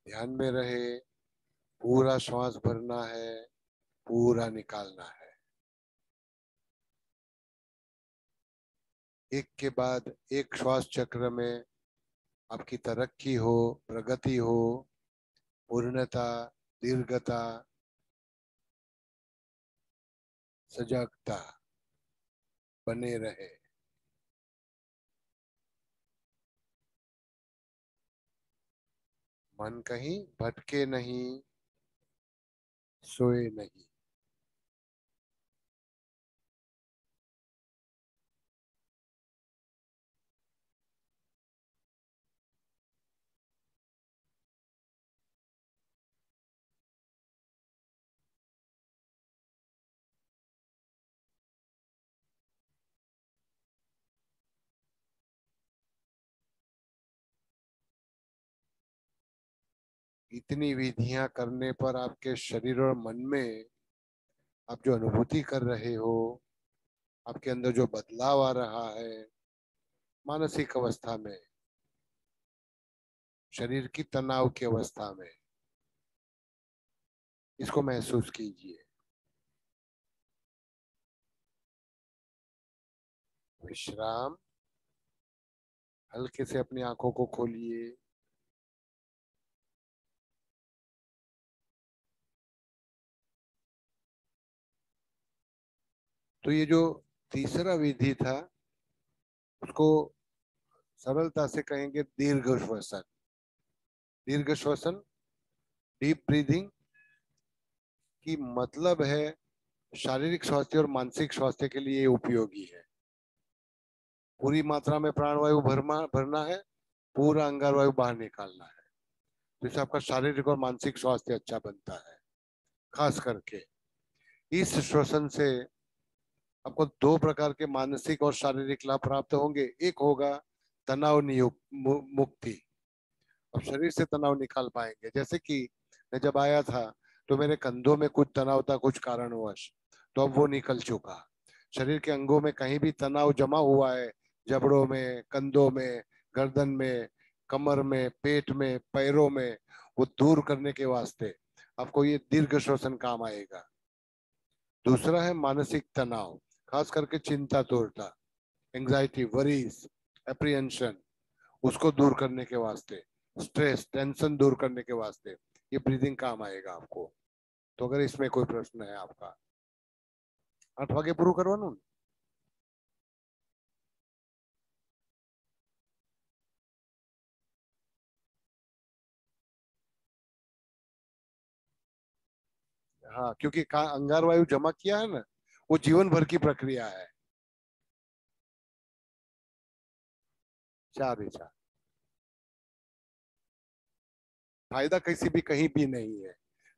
ध्यान में रहे, पूरा श्वास भरना है, पूरा निकालना है। एक के बाद एक श्वास चक्र में आपकी तरक्की हो, प्रगति हो, पूर्णता, दीर्घता, सजगता बने रहे। मन कहीं भटके नहीं, सोए नहीं। इतनी विधियां करने पर आपके शरीर और मन में आप जो अनुभूति कर रहे हो, आपके अंदर जो बदलाव आ रहा है मानसिक अवस्था में, शरीर की तनाव की अवस्था में, इसको महसूस कीजिए। विश्राम। हल्के से अपनी आंखों को खोलिए। तो ये जो तीसरा विधि था उसको सरलता से कहेंगे दीर्घ श्वसन। दीर्घ श्वसन, डीप ब्रीदिंग की मतलब है शारीरिक स्वास्थ्य और मानसिक स्वास्थ्य के लिए उपयोगी है। पूरी मात्रा में प्राणवायु भरना है, पूरा अंगार वायु बाहर निकालना है। तो इससे आपका शारीरिक और मानसिक स्वास्थ्य अच्छा बनता है। खास करके इस श्वसन से आपको 2 प्रकार के मानसिक और शारीरिक लाभ प्राप्त होंगे। एक होगा तनाव मुक्ति। अब शरीर से तनाव निकाल पाएंगे। जैसे कि मैं जब आया था तो मेरे कंधों में कुछ तनाव था कुछ कारणवश, तो अब वो निकल चुका। शरीर के अंगों में कहीं भी तनाव जमा हुआ है, जबड़ों में, कंधों में, गर्दन में, कमर में, पेट में, पैरों में, वो दूर करने के वास्ते आपको ये दीर्घ श्वसन काम आएगा। दूसरा है मानसिक तनाव, खास करके चिंता तुरता, एंजाइटी, वरीज, एप्रीहेंशन, उसको दूर करने के वास्ते, स्ट्रेस, टेंशन दूर करने के वास्ते ये ब्रीदिंग काम आएगा आपको। तो अगर इसमें कोई प्रश्न है आपका, 8 वागे पूरा करवानो। हाँ, क्योंकि अंगार वायु जमा किया है ना, वो जीवन भर की प्रक्रिया है। 4 ही 4। फायदा किसी भी कहीं भी नहीं है।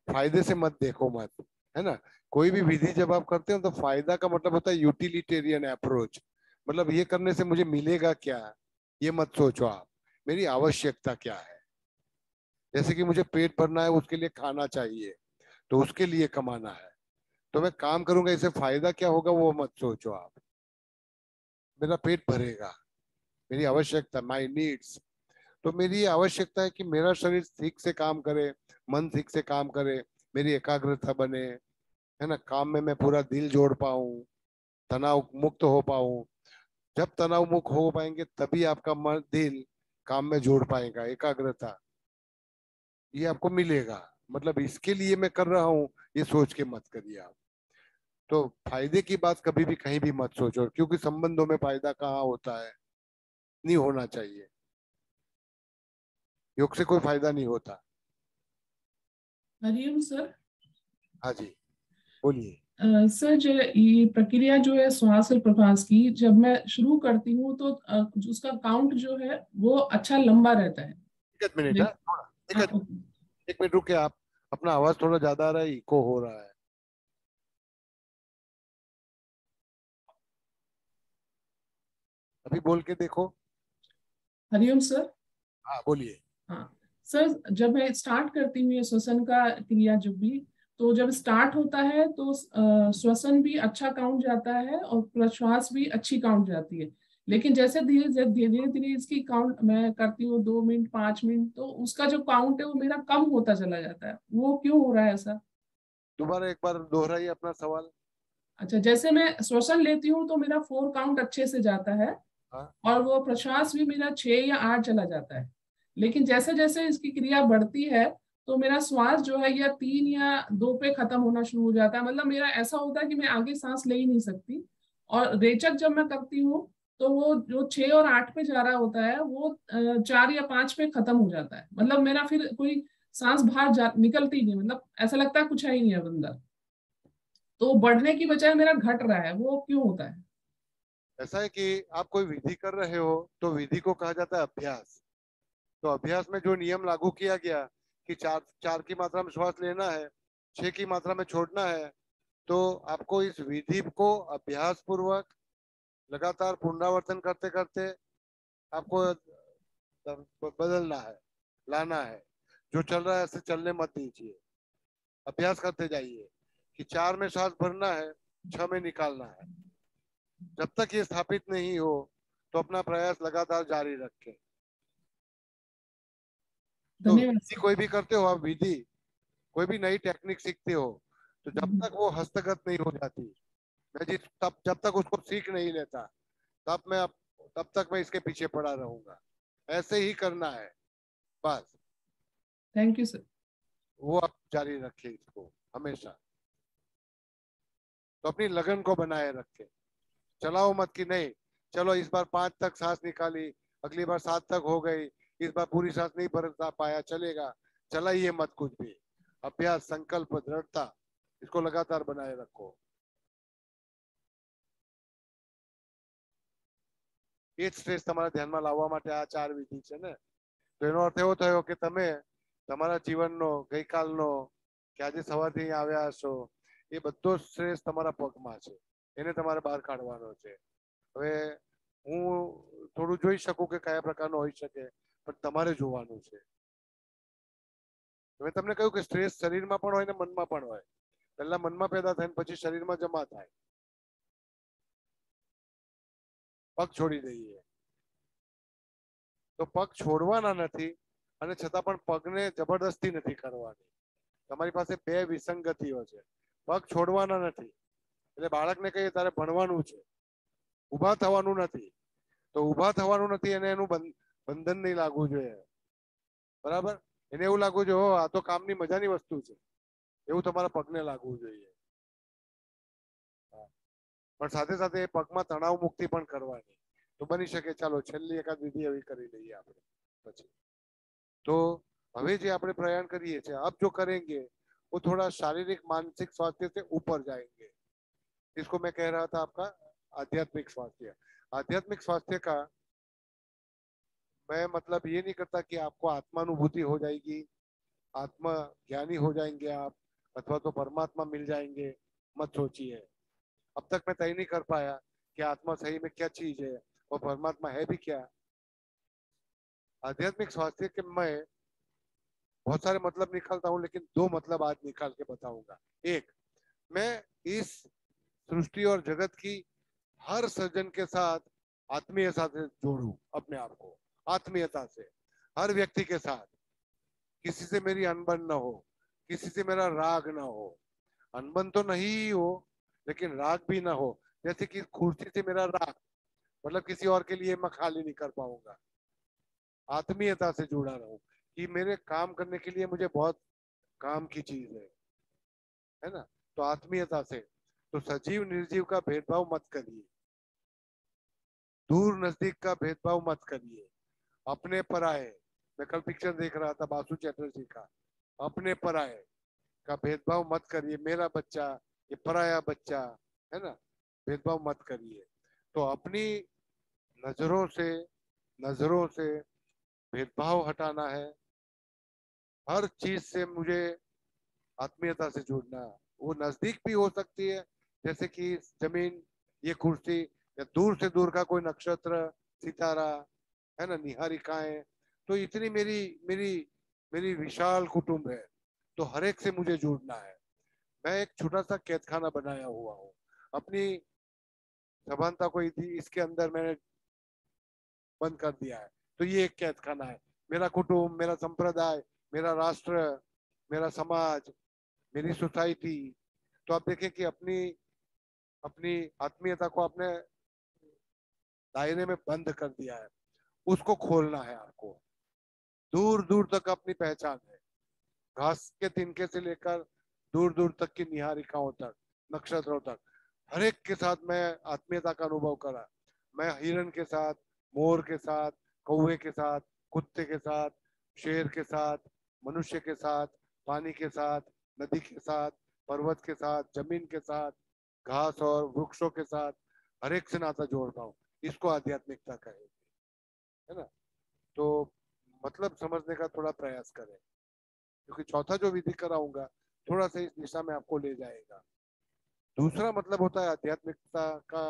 फायदे से मत देखो मत, है ना। कोई भी विधि जब आप करते हो तो फायदा का मतलब होता है यूटिलिटेरियन अप्रोच, मतलब ये करने से मुझे मिलेगा क्या, ये मत सोचो आप। मेरी आवश्यकता क्या है। जैसे कि मुझे पेट भरना है, उसके लिए खाना चाहिए, तो उसके लिए कमाना है, तो मैं काम करूंगा, इससे फायदा क्या होगा वो मत सोचो आप। मेरा पेट भरेगा, मेरी आवश्यकता, माई नीड्स। तो मेरी आवश्यकता है कि मेरा शरीर ठीक से काम करे, मन ठीक से काम करे, मेरी एकाग्रता बने, है ना, काम में मैं पूरा दिल जोड़ पाऊं, तनाव मुक्त हो पाऊं। जब तनाव मुक्त हो पाएंगे तभी आपका मन दिल काम में जोड़ पाएगा, एकाग्रता ये आपको मिलेगा। मतलब इसके लिए मैं कर रहा हूँ, ये सोच के मत करिए आप। तो फायदे की बात कभी भी कहीं भी मत सोचो, क्योंकि संबंधों में फायदा कहाँ होता है, नहीं होना चाहिए। योग से कोई फायदा नहीं होता। हरिओम सर। हाँ जी, बोलिए। सर, जो ये प्रक्रिया जो है श्वास और प्रश्वास की, जब मैं शुरू करती हूँ तो उसका काउंट जो है वो अच्छा लंबा रहता है। एक मिनट, हाँ, थोड़ा एक मिनट रुके आप। अपना आवाज थोड़ा ज्यादा आ रहा है, इको हो रहा है। अभी बोल के देखो। हरिओम सर। हाँ बोलिए। हाँ सर, जब मैं स्टार्ट करती हूँ ये श्वसन का क्रिया, जब भी तो जब स्टार्ट होता है तो श्वसन भी अच्छा काउंट जाता है और प्रश्वास भी अच्छी काउंट जाती है। लेकिन जैसे धीरे धीरे धीरे इसकी काउंट मैं करती हूँ 2 मिनट 5 मिनट, तो उसका जो काउंट है वो मेरा कम होता चला जाता है। वो क्यों हो रहा है ऐसा? दोबारा एक बार दोहराइए अपना सवाल। अच्छा, जैसे मैं श्वसन लेती हूँ तो मेरा 4 काउंट अच्छे से जाता है हाँ, और वो प्रश्वास भी मेरा 6 या 8 चला जाता है। लेकिन जैसे जैसे इसकी क्रिया बढ़ती है तो मेरा श्वास जो है या 3 या 2 पे खत्म होना शुरू हो जाता है। मतलब मेरा ऐसा होता है कि मैं आगे सांस ले ही नहीं सकती। और रेचक जब मैं करती हूँ तो वो जो 6 और 8 पे जा रहा होता है वो 4 या 5 पे खत्म हो जाता है। मतलब मेरा फिर कोई सांस बाहर निकलती नहीं, मतलब ऐसा लगता है कुछ है ही नहीं अब अंदर। तो बढ़ने की बजाय मेरा घट रहा है, वो क्यों होता है? ऐसा है कि आप कोई विधि कर रहे हो तो विधि को कहा जाता है अभ्यास। तो अभ्यास में जो नियम लागू किया गया कि 4 की मात्रा में श्वास लेना है, 6 की मात्रा में छोड़ना है, तो आपको इस विधि को अभ्यास पूर्वक लगातार पुनरावर्तन करते करते आपको बदलना है, लाना है। जो चल रहा है ऐसे चलने मत दीजिए, अभ्यास करते जाइए कि 4 में सांस भरना है, 6 में निकालना है। जब तक ये स्थापित नहीं हो तो अपना प्रयास लगातार जारी रखें। तो धन्यवाद विधि सर। कोई भी करते हो आप, विधि कोई भी नई टेक्निक सीखते हो, तो जब तक वो हस्तगत नहीं हो जाती, मैं जिस तब जब तक उसको सीख नहीं लेता, तब तक मैं इसके पीछे पड़ा रहूंगा। ऐसे ही करना है बस। Thank you sir. वो आप जारी रखें इसको हमेशा। तो अपनी लगन को बनाए रखें। चलाओ मत कि नहीं, चलो इस बार 5 तक सांस निकाली, अगली बार 7 तक हो गई, इस बार पूरी सांस नहीं भर पाया, चलेगा। चलाइए मत कुछ भी। अभ्यास, संकल्प, दृढ़ता, इसको लगातार बनाए रखो। એ જ સ્ટ્રેસ તમારા ધ્યાનમાં લાવવા માટે આ 4 વિધિ છે ને. તો એનો અર્થ એવો થયો કે તમે તમારા જીવનનો, ગઈકાલનો કે આજે સવારથી અહીંયા આવ્યા હશો, એ બધો સ્ટ્રેસ તમારા પગમાં છે, એને તમારે બહાર કાઢવાનો છે. હવે હું થોડું જોઈ શકું કે કયા પ્રકારનો હોઈ શકે, પણ તમારે જોવાનું છે. મેં તમને કહ્યું કે સ્ટ્રેસ શરીરમાં પણ હોય ને મનમાં પણ હોય. પહેલા મનમાં પેદા થાય ને પછી શરીરમાં જમા થાય. પગ છોડી દઈએ તો પગ છોડવાના નથી, અને છતાં પણ પગને જબરદસ્તી નથી કરવાની. તમારી પાસે બે વિસંગતિઓ છે. પગ છોડવાના નથી એટલે બાળકને કહીએ તારે ભણવાનું છે, ઊભા થવાનું નથી. તો ઊભા થવાનું નથી એને એનું બંધન નહીં લાગવું જોઈએ. બરાબર? એને એવું લાગવું જોઈએ આ તો કામની મજાની વસ્તુ છે, એવું તમારા પગને લાગવું જોઈએ. પણ સાથે સાથે પગમાં તણાવ મુક્તિ પણ કરવાની. તો બની શકે ચાલો છેલ્લી એકાદ વિધિ એવી કરી લઈએ આપણે પછી. तो હવે જે આપણે પ્રયાણ કરીએ છીએ, अब जो करेंगे वो थोड़ा शारीरिक मानसिक स्वास्थ्य से ऊपर जाएंगे. इसको मैं कह रहा था आपका आध्यात्मिक स्वास्थ्य. आध्यात्मिक स्वास्थ्य का मैं मतलब ये नहीं करता कि आपको आत्मानुभूति हो जाएगी, आत्मा ज्ञानी हो जाएंगे आप, अथवा तो परमात्मा मिल जाएंगे. मत सोचिए. अब तक मैं तय नहीं कर पाया कि आत्मा सही में क्या चीज है और परमात्मा है भी क्या. आध्यात्मिक स्वास्थ्य के मैं बहुत सारे मतलब निकालता हूँ, लेकिन दो मतलब आज निकाल के बताऊंगा. एक, मैं इस सृष्टि और जगत की हर सज्जन के साथ आत्मीयता से जोड़ू अपने आप को. आत्मीयता से हर व्यक्ति के साथ. किसी से मेरी अनबन न हो, किसी से मेरा राग न हो. अनबन तो नहीं हो लेकिन राग भी ना हो. जैसे कि कुर्सी से मेरा राग, मतलब किसी और के लिए मैं खाली नहीं कर पाऊंगा. आत्मीयता से जुड़ा रहूं कि मेरे काम करने के लिए मुझे बहुत काम की चीज है ना. तो आत्मीयता से. तो सजीव निर्जीव का भेदभाव मत करिए, दूर नजदीक का भेदभाव मत करिए. अपने पराये, मैं कल पिक्चर देख रहा था बासु चैटर्जी का, अपने पराये का भेदभाव मत करिए. मेरा बच्चा, ये पराया बच्चा है ना, भेदभाव मत करिए. तो अपनी नजरों से भेदभाव हटाना है. हर चीज से मुझे आत्मीयता से जुड़ना. वो नजदीक भी हो सकती है, जैसे कि जमीन, ये कुर्सी, या दूर से दूर का कोई नक्षत्र, सितारा है ना, निहारिकाएं. तो इतनी मेरी मेरी मेरी विशाल कुटुंब है, तो हर एक से मुझे जुड़ना है. मैं एक छोटा सा कैदखाना बनाया हुआ हूँ. अपनी समानता को इसके अंदर मैंने बंद कर दिया है. तो ये एक कैदखाना है. मेरा कुटुंब, मेरा संप्रदाय, मेरा राष्ट्र, मेरा समाज, मेरी सोसाइटी. तो आप देखें कि अपनी अपनी आत्मीयता को आपने दायरे में बंद कर दिया है. उसको खोलना है आपको. दूर दूर तक अपनी पहचान है. घास के तिनके से लेकर दूर दूर तक की निहारिकाओं तक, नक्षत्रों तक, हर एक के साथ मैं आत्मीयता का अनुभव करा. मैं हिरण के साथ, मोर के साथ, कौवे के साथ, कुत्ते के साथ, शेर के साथ, मनुष्य के साथ, पानी के साथ, नदी के साथ, पर्वत के साथ, जमीन के साथ, घास और वृक्षों के साथ, हर एक से नाता जोड़ता हूँ. इसको आध्यात्मिकता कहेंगे, है ना. तो मतलब समझने का थोड़ा प्रयास करें, क्योंकि चौथा जो विधि कराऊंगा थोड़ा सा इस दिशा में आपको ले जाएगा. दूसरा मतलब होता है आध्यात्मिकता का,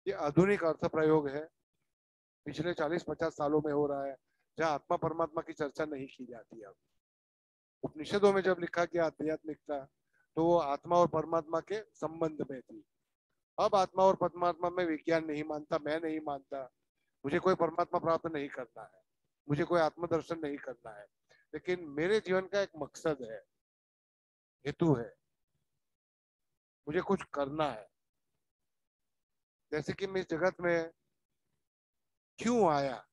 ये आधुनिक अर्थ प्रयोग है. पिछले 40-50 सालों में हो रहा है, जहाँ आत्मा परमात्मा की चर्चा नहीं की जाती. अब उपनिषदों में जब लिखा गया आध्यात्मिकता, तो वो आत्मा और परमात्मा के संबंध में थी. अब आत्मा और परमात्मा में विज्ञान नहीं मानता, मैं नहीं मानता. मुझे कोई परमात्मा प्राप्त नहीं करना है, मुझे कोई आत्मदर्शन नहीं करना है, लेकिन मेरे जीवन का एक मकसद है, हेतु है, मुझे कुछ करना है. जैसे कि मैं इस जगत में क्यों आया,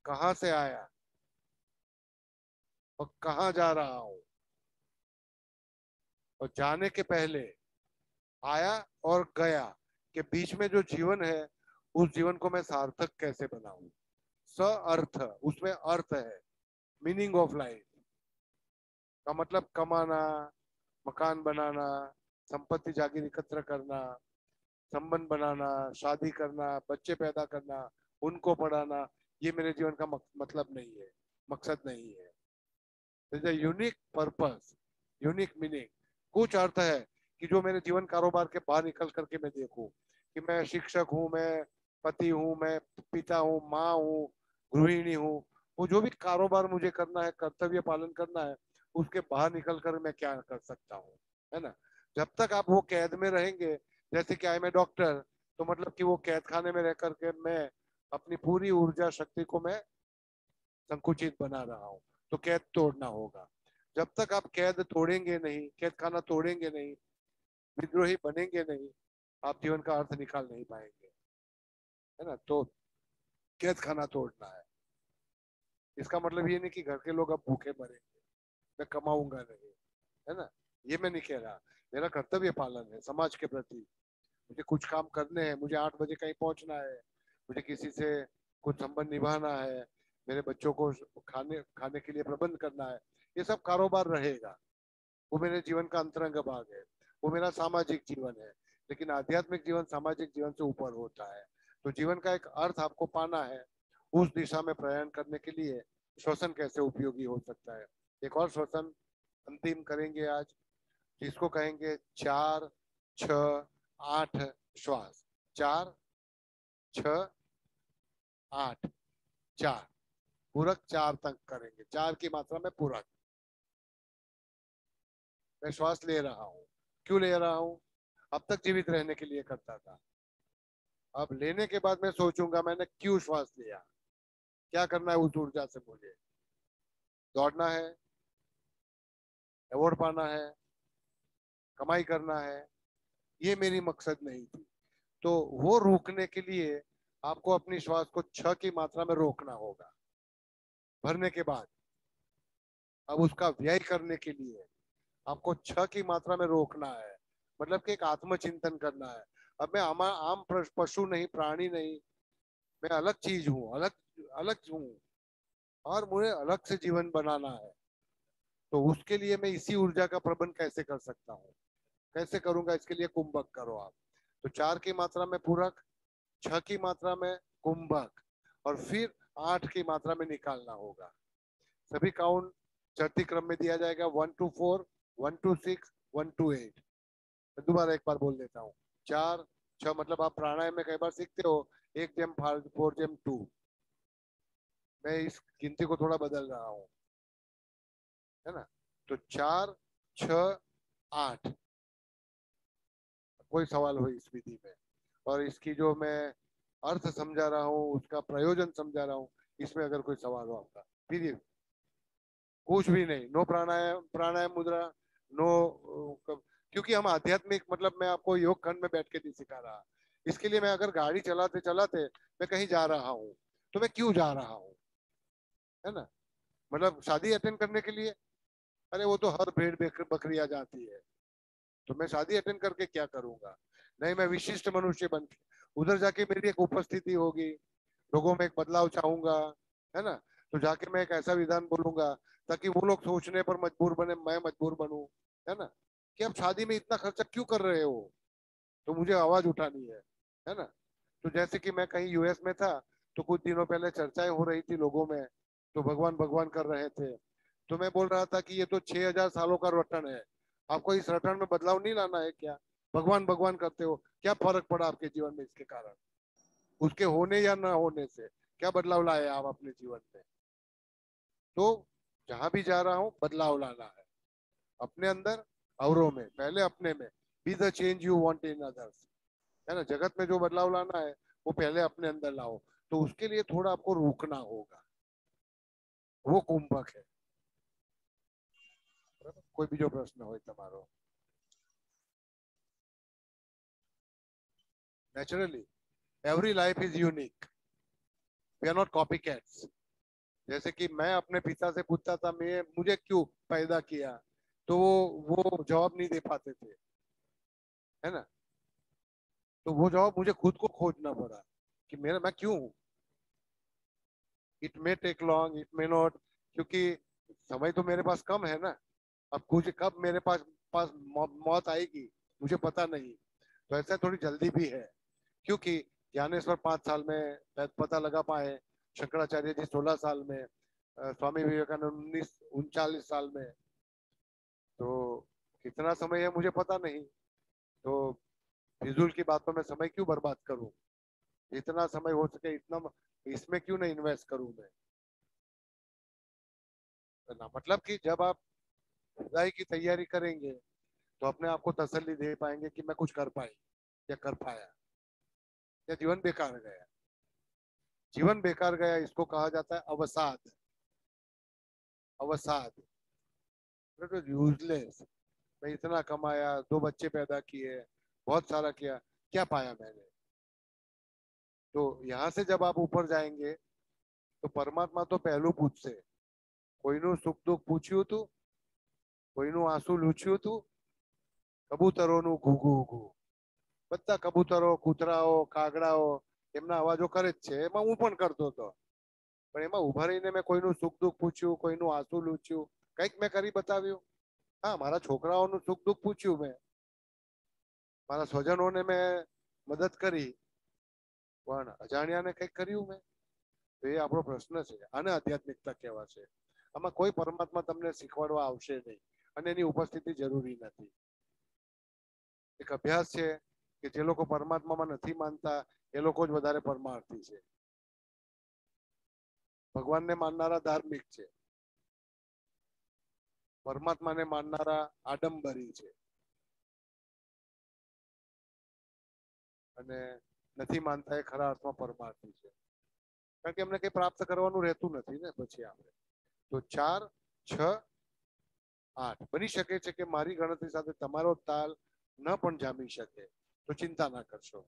कहां से आया और कहां जा रहा हूं, और जाने के पहले, आया और गया के बीच में जो जीवन है, उस जीवन को मैं सार्थक कैसे बनाऊं. स अर्थ, उसमें अर्थ है, मीनिंग ऑफ लाइफ का मतलब कमाना, मकान बनाना, संपत्ति जागीर एकत्र करना, संबंध बनाना, शादी करना, बच्चे पैदा करना, उनको पढ़ाना. ये मेरे जीवन का मतलब नहीं है, मकसद नहीं है. Unique purpose, unique meaning. कुछ अर्थ है कि जो मेरे जीवन कारोबार के बाहर निकल करके मैं देखूं कि मैं शिक्षक हूं, मैं पति हूँ, मैं पिता हूँ, माँ हूँ, गृहिणी हूँ, वो जो भी कारोबार मुझे करना है, कर्तव्य पालन करना है, उसके बाहर निकल कर मैं क्या कर सकता हूँ, है ना। जब तक आप वो कैद में रहेंगे, जैसे कि आई मैं डॉक्टर, तो मतलब कि वो कैद खाने में रह करके मैं अपनी पूरी ऊर्जा शक्ति को मैं संकुचित बना रहा हूँ, तो कैद तोड़ना होगा। जब तक आप कैद तोड़ेंगे नहीं, कैद खाना तोड़ेंगे नहीं, विद्रोही बनेंगे नहीं, आप जीवन का अर्थ निकाल नहीं पाएंगे, है ना। तो कैद खाना तोड़ना है। इसका मतलब ये नहीं कि घर के लोग अब भूखे मरेंगे, मैं कमाऊंगा नहीं, है ना, ये मैं नहीं कह रहा। मेरा कर्तव्य पालन है समाज के प्रति, मुझे कुछ काम करने हैं, मुझे 8 बजे कहीं पहुंचना है, मुझे किसी से कुछ संबंध निभाना है, मेरे बच्चों को खाने खाने के लिए प्रबंध करना है, ये सब कारोबार रहेगा, वो मेरे जीवन का अंतरंग भाग है, वो मेरा सामाजिक जीवन है। लेकिन आध्यात्मिक जीवन सामाजिक जीवन से ऊपर होता है। तो जीवन का एक अर्थ आपको पाना है, उस दिशा में प्रयाण करने के लिए श्वसन कैसे उपयोगी हो सकता है। एक और श्वसन अंतिम करेंगे आज, जिसको कहेंगे 4-6-8 श्वास। 4-6-8, 4 पूरक, 4 तक करेंगे, 4 की मात्रा में पूरक। मैं श्वास ले रहा हूँ, क्यों ले रहा हूँ? अब तक जीवित रहने के लिए करता था, अब लेने के बाद मैं सोचूंगा मैंने क्यों श्वास लिया, क्या करना है उस ऊर्जा से, मुझे दौड़ना है, अवार्ड पाना है, कमाई करना है, ये मेरी मकसद नहीं थी। तो वो रोकने के लिए आपको अपनी श्वास को 6 की मात्रा में रोकना होगा भरने के बाद। अब उसका व्यय करने के लिए आपको 6 की मात्रा में रोकना है, मतलब कि एक आत्मचिंतन करना है। अब मैं आम पशु नहीं, प्राणी नहीं, मैं अलग चीज हूँ, अलग अलग हूँ, और मुझे अलग से जीवन बनाना है। तो उसके लिए मैं इसी ऊर्जा का प्रबंध कैसे कर सकता हूँ, कैसे करूंगा, इसके लिए कुंभक करो आप। तो 4 की मात्रा में पूरक, 6 की मात्रा में कुंभक, और फिर 8 की मात्रा में निकालना होगा। सभी काउंट चढ़ती क्रम में दिया जाएगा, 1 to 4, 1 to 6, 1 to 8। मैं दोबारा एक बार बोल देता हूँ, 4-6 मतलब आप प्राणायाम में कई बार सीखते हो 1-4-2। मैं इस गिनती को थोड़ा बदल रहा हूँ, है ना। तो 4-6-8, कोई सवाल हो इस विधि में, और इसकी जो मैं अर्थ समझा रहा हूँ, उसका प्रयोजन समझा रहा हूँ, इसमें अगर कोई सवाल हो आपका, फिर ये कुछ भी नहीं, नो प्राणायाम, प्राणायाम मुद्रा, नो, क्योंकि हम आध्यात्मिक, मतलब मैं आपको योग खंड में बैठ के नहीं सिखा रहा। इसके लिए मैं अगर गाड़ी चलाते चलाते मैं कहीं जा रहा हूँ, तो मैं क्यों जा रहा हूँ, है ना। मतलब शादी अटेंड करने के लिए, अरे वो तो हर भेड़ बकरियां जाती है, तो मैं शादी अटेंड करके क्या करूंगा। नहीं, मैं विशिष्ट मनुष्य बन के उधर जाके मेरी एक उपस्थिति होगी, लोगों में एक बदलाव चाहूंगा, है ना। तो जाके मैं एक ऐसा विधान बोलूंगा ताकि वो लोग सोचने पर मजबूर बने, मैं मजबूर बनूं, है ना, कि आप शादी में इतना खर्चा क्यों कर रहे हो, तो मुझे आवाज उठानी है ना। तो जैसे कि मैं कहीं यूएस में था, तो कुछ दिनों पहले चर्चाएं हो रही थी लोगों में, तो भगवान भगवान कर रहे थे, तो मैं बोल रहा था कि ये तो 6,000 सालों का रटन है, आपको इस रटन में बदलाव नहीं लाना है क्या? भगवान भगवान करते हो, क्या फर्क पड़ा आपके जीवन में इसके कारण? उसके होने या ना होने से क्या बदलाव लाए आप अपने जीवन में? तो जहां भी जा रहा हूँ बदलाव लाना है, अपने अंदर, औरों में, पहले अपने में। Be the change you want in others, है ना। जगत में जो बदलाव लाना है वो पहले अपने अंदर लाओ, तो उसके लिए थोड़ा आपको रुकना होगा, वो कुंभक है। कोई भी जो प्रश्न हो तुम्हारो। Naturally every life is unique, we are not copy cats. जैसे कि मैं अपने पिता से पूछता था मैं मुझे क्यों पैदा किया, तो वो जवाब नहीं दे पाते थे, है ना। तो वो जवाब मुझे खुद को खोजना पड़ा कि मेरा मैं क्यों हूँ। It may take long, it may not, क्योंकि समय तो मेरे पास कम है ना। अब कुछ कब मेरे पास पास मौत आएगी मुझे पता नहीं, तो ऐसा थोड़ी जल्दी भी है। क्योंकि ज्ञानेश्वर 5 साल में पता लगा पाए, शंकराचार्य जी 16 साल में, स्वामी विवेकानंद 39 साल में, तो कितना समय है मुझे पता नहीं। तो फिजूल की बातों में समय क्यों बर्बाद करूं, जितना समय हो सके इतना इसमें क्यों नहीं इन्वेस्ट करूं मैं। ना मतलब कि जब आप खुदाई की तैयारी करेंगे तो अपने आप को तसल्ली दे पाएंगे कि मैं कुछ कर पाई या कर पाया, या जीवन बेकार गया। जीवन बेकार गया इसको कहा जाता है अवसाद। अवसाद यूजलेस। मैं इतना कमाया, 2 बच्चे पैदा किए, बहुत सारा किया, क्या पाया मैंने। तो यहाँ से जब आप ऊपर जाएंगे तो परमात्मा तो पहलू पूछसे कोईનું સુખ દુઃખ પૂછ્યું તું, કોઈનું આંસુ લૂછ્યું તું, કબૂતરોનું ઘૂઘુ ઘૂ, બધા કબૂતરો, કૂતરાઓ, કાગડાઓ એમના અવાજો કરે જ છે, એમાં હું પણ કરતો હતો, પણ એમાં ઉભા રહીને મેં કોઈનું સુખ દુઃખ પૂછ્યું, કોઈનું આંસુ લૂછ્યું, કંઈક મેં કરી બતાવ્યું? હા, મારા છોકરાઓનું સુખ દુઃખ પૂછ્યું મેં, મારા સ્વજનોને મેં મદદ કરી, પણ અજાણ્યાને કંઈક કર્યું મેં? તો એ આપણો પ્રશ્ન છે. આને આધ્યાત્મિકતા કહેવાશે. આમાં કોઈ પરમાત્મા તમને શીખવાડવા આવશે નહીં અને એની ઉપસ્થિતિ જરૂરી નથી. એક અભ્યાસ છે કે જે લોકો પરમાત્મામાં નથી માનતા એ લોકો જ વધારે પરમાર્થી છે. ભગવાનને માનનારા ધાર્મિક છે, પરમાત્માને માનનારા આડંબરી છે, અને નથી માનતા એ ખરા અર્થમાં પરમાર્થી છે. કારણ કે એમને કઈ પ્રાપ્ત કરવાનું રહેતું નથી ને. પછી આપણે તો 4, 6, 8 બની શકે છે કે મારી ગણતરી સાથે તમારો તાલ ન પણ જામી શકે, તો ચિંતા ના કરશો.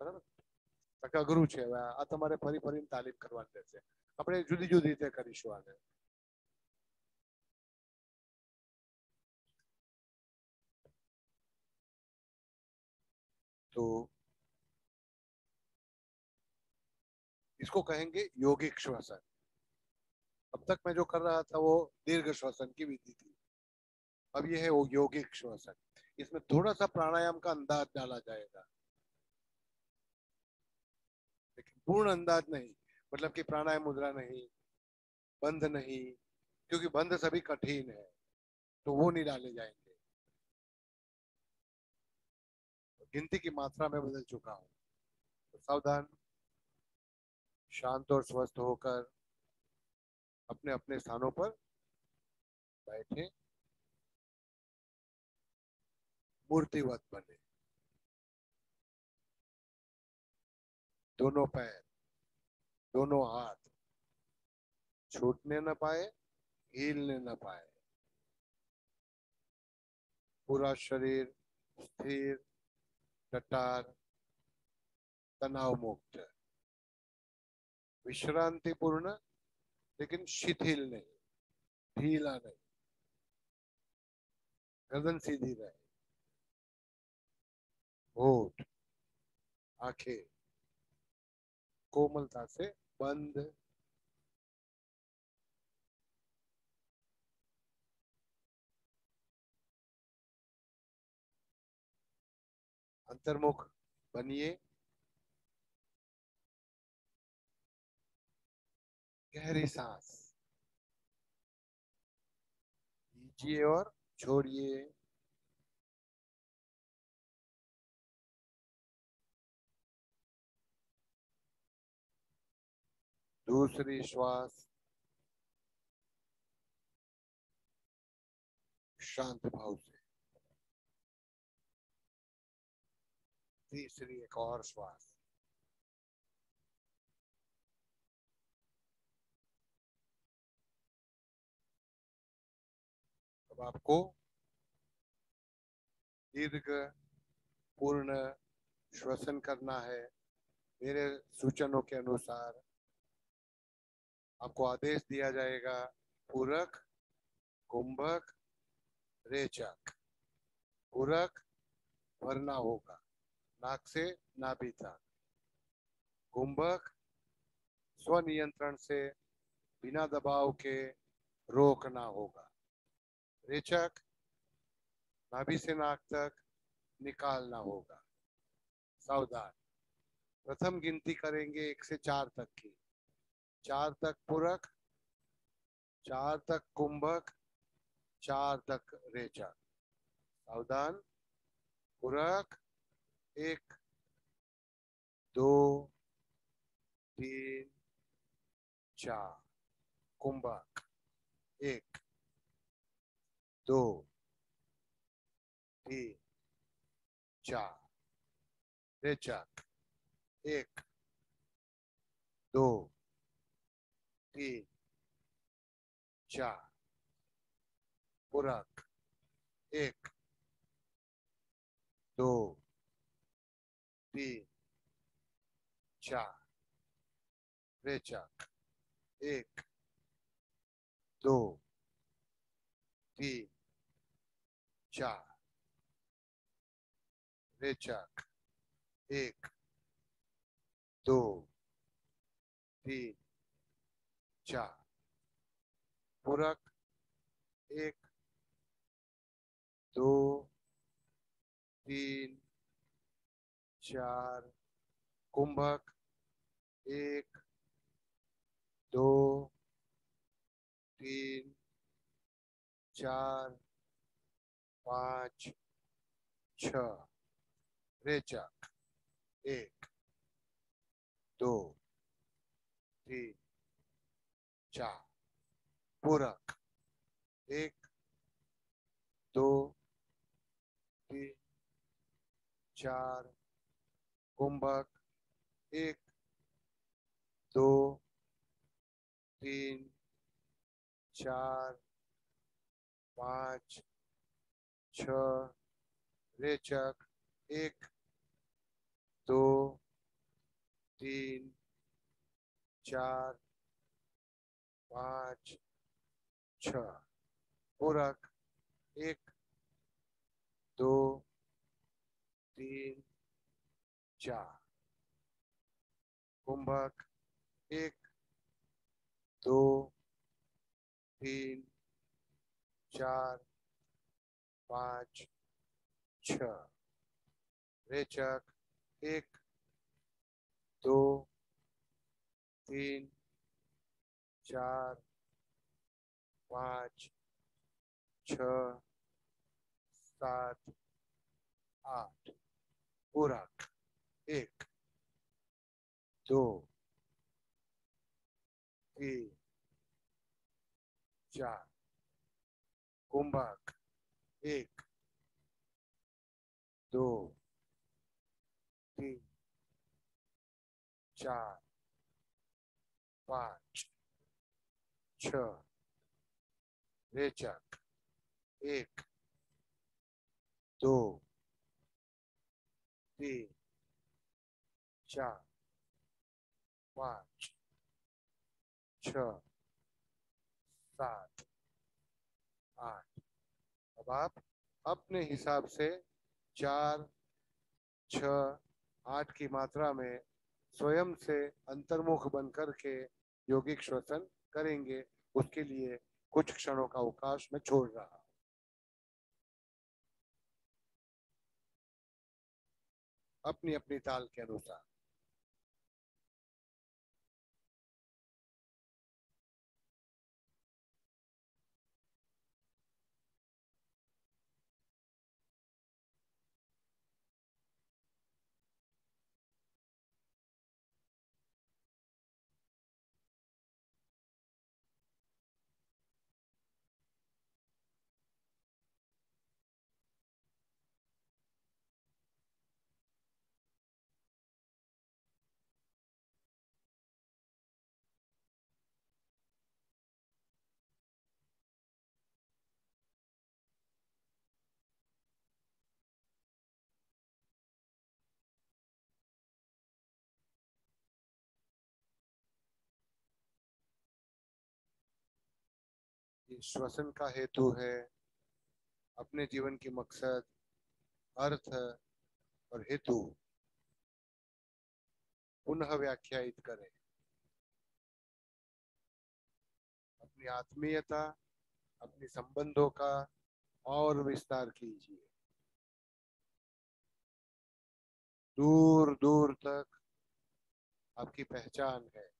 બરાબર? અઘરું છે. હવે આ તમારે ફરી ફરીને તાલીમ કરવાની રહેશે. આપણે જુદી જુદી રીતે કરીશું આને. तो इसको कहेंगे योगिक श्वसन. अब तक मैं जो कर रहा था वो दीर्घ श्वसन की विधि थी, अब ये है वो योगिक श्वसन. इसमें थोड़ा सा प्राणायाम का अंदाज डाला जाएगा, लेकिन पूर्ण अंदाज नहीं. मतलब कि प्राणायाम मुद्रा नहीं, बंध नहीं, क्योंकि बंध सभी कठिन है, तो वो नहीं डाले जाएंगे. गिनती की मात्रा में बदल चुका हूं, तो सावधान, शांत और स्वस्थ होकर अपने अपने स्थानों पर बैठे, मूर्तिवत बने. दोनों पैर, दोनों हाथ छूटने न पाए, हिलने न पाए. पूरा शरीर स्थिर, टटार, तनाव मुक्त, विश्रांति पूर्ण, लेकिन शिथिल नहीं, ढीला नहीं. गर्दन सीधी रहे, होठ, आंखें कोमलता से बंद. अंतर्मुख बनिए. गहरी सांस लीजिए और छोड़िए. दूसरी श्वास शांत भाव से. तीसरी एक और श्वास. अब आपको दीर्घ पूर्ण श्वसन करना है. मेरे सूचनों के अनुसार आपको आदेश दिया जाएगा. पूरक, कुंभक, रेचक. पूरक भरना होगा नाक से नाभि तक. कुंभक स्वनियंत्रण से बिना दबाव के रोकना होगा. रेचक नाभि से नाक तक निकालना होगा. सावधान. प्रथम गिनती करेंगे 1 से 4 तक की. 4 तक पूरक, 4 तक कुंभक, 4 तक रेचक. सावधान. पूरक 1, 2, 3 4 कुंभक 1 2 3 4 रेचक 1 2 3 4 पूरक 1 2 3 4 रेचक 1 2 3 4 रेचक 1 2 3 4 पूरक 1 2 3 4 कुंभक 1 2 3 4 5 6 रेचक 1 2 3 4 पूरक 1 2 3 4 कुंभक 1 2 3 4 5 6 रेचक 1 2 3 4 5 6 पूरक 1 2 3 4 कुंभक 1 2 3 4 5 6 रेचक 1 2 3 4 5 6 7 8 पूरक 1 2 3 4 कुंभक 1 2 3 4 5 6 रेचक 1 2 3 4 5 6 7 8। अब आप अपने हिसाब से 4 6 8 की मात्रा में स्वयं से अंतर्मुख बनकर के यौगिक श्वसन करेंगे। उसके लिए कुछ क्षणों का अवकाश मैं छोड़ रहा हूं। अपनी अपनी ताल के अनुसार। श्वसन का हेतु है अपने जीवन की मकसद, अर्थ और हेतु पुनः व्याख्यायित करें। अपनी आत्मीयता, अपनी संबंधों का और विस्तार कीजिए। दूर दूर तक आपकी पहचान है।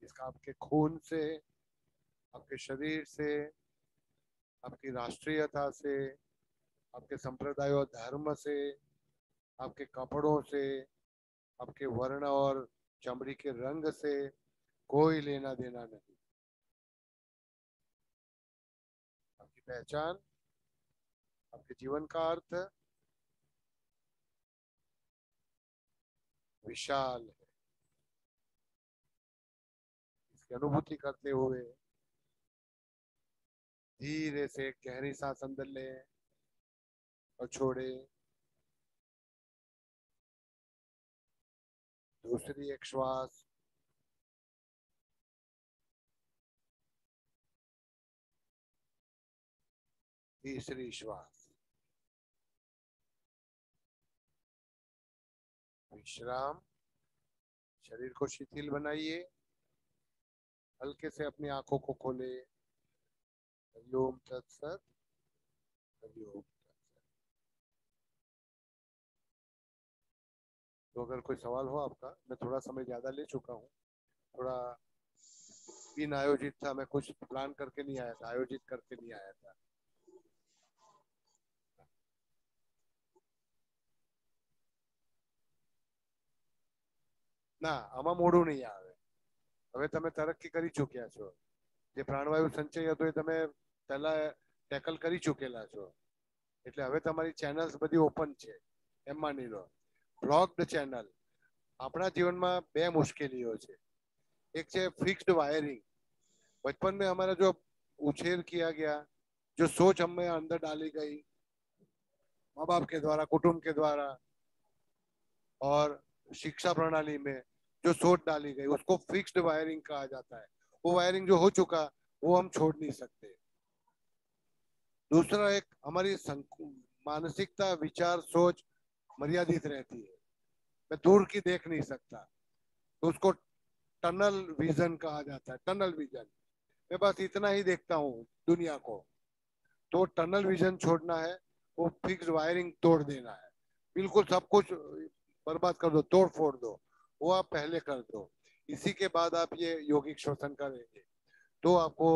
इसका आपके खून से, आपके शरीर से, आपकी राष्ट्रीयता से, आपके संप्रदाय और धर्म से, आपके कपड़ों से, आपके वर्ण और चमड़ी के रंग से कोई लेना देना नहीं। आपकी पहचान, आपके जीवन का अर्थ विशाल है। इसकी अनुभूति करते हुए धीरे से एक गहरी सांस अंदर लें और छोड़े। दूसरी एक श्वास, तीसरी श्वास। विश्राम। शरीर को शिथिल बनाइए, हल्के से अपनी आंखों को खोले। हरिओम तत्सत, हरिओम तत्सत। तो अगर कोई सवाल हो आपका, मैं थोड़ा समय ज्यादा ले चुका हूँ, थोड़ा बिन आयोजित था, मैं कुछ प्लान करके नहीं आया था, आयोजित करके नहीं आया था। ના, આમાં મોડું નહીં આવે. હવે તમે તરક્કી કરી ચૂક્યા છો. જે પ્રાણવાયુ સંચય હતો એ તમે પહેલા ટેકલ કરી ચૂકેલા છો. એટલે હવે તમારી ચેનલ્સ બધી ઓપન છે, એમ માની લો. બ્લોક્ડ ચેનલ. આપણા જીવનમાં બે મુશ્કેલીઓ છે. एक है फिक्स्ड वायरिंग। बचपन में हमारा जो उछेर किया गया, जो सोच हमें अंदर डाली गई माँ बाप के द्वारा, कुटुंब के द्वारा और शिक्षा प्रणाली में जो सोच डाली गई, उसको फिक्स्ड वायरिंग कहा जाता है। वो वायरिंग जो हो चुका वो हम छोड़ नहीं सकते। दूसरा एक हमारी मानसिकता, विचार, सोच मर्यादित रहती है। मैं दूर की देख नहीं सकता, तो उसको टनल विजन कहा जाता है। टनल विजन, मैं बस इतना ही देखता हूँ दुनिया को। तो टनल विजन छोड़ना है, वो फिक्स वायरिंग तोड़ देना है, बिल्कुल सब कुछ बर्बाद कर दो, तोड़ फोड़ दो। वो आप पहले कर दो, इसी के बाद आप ये यौगिक श्वसन करेंगे तो आपको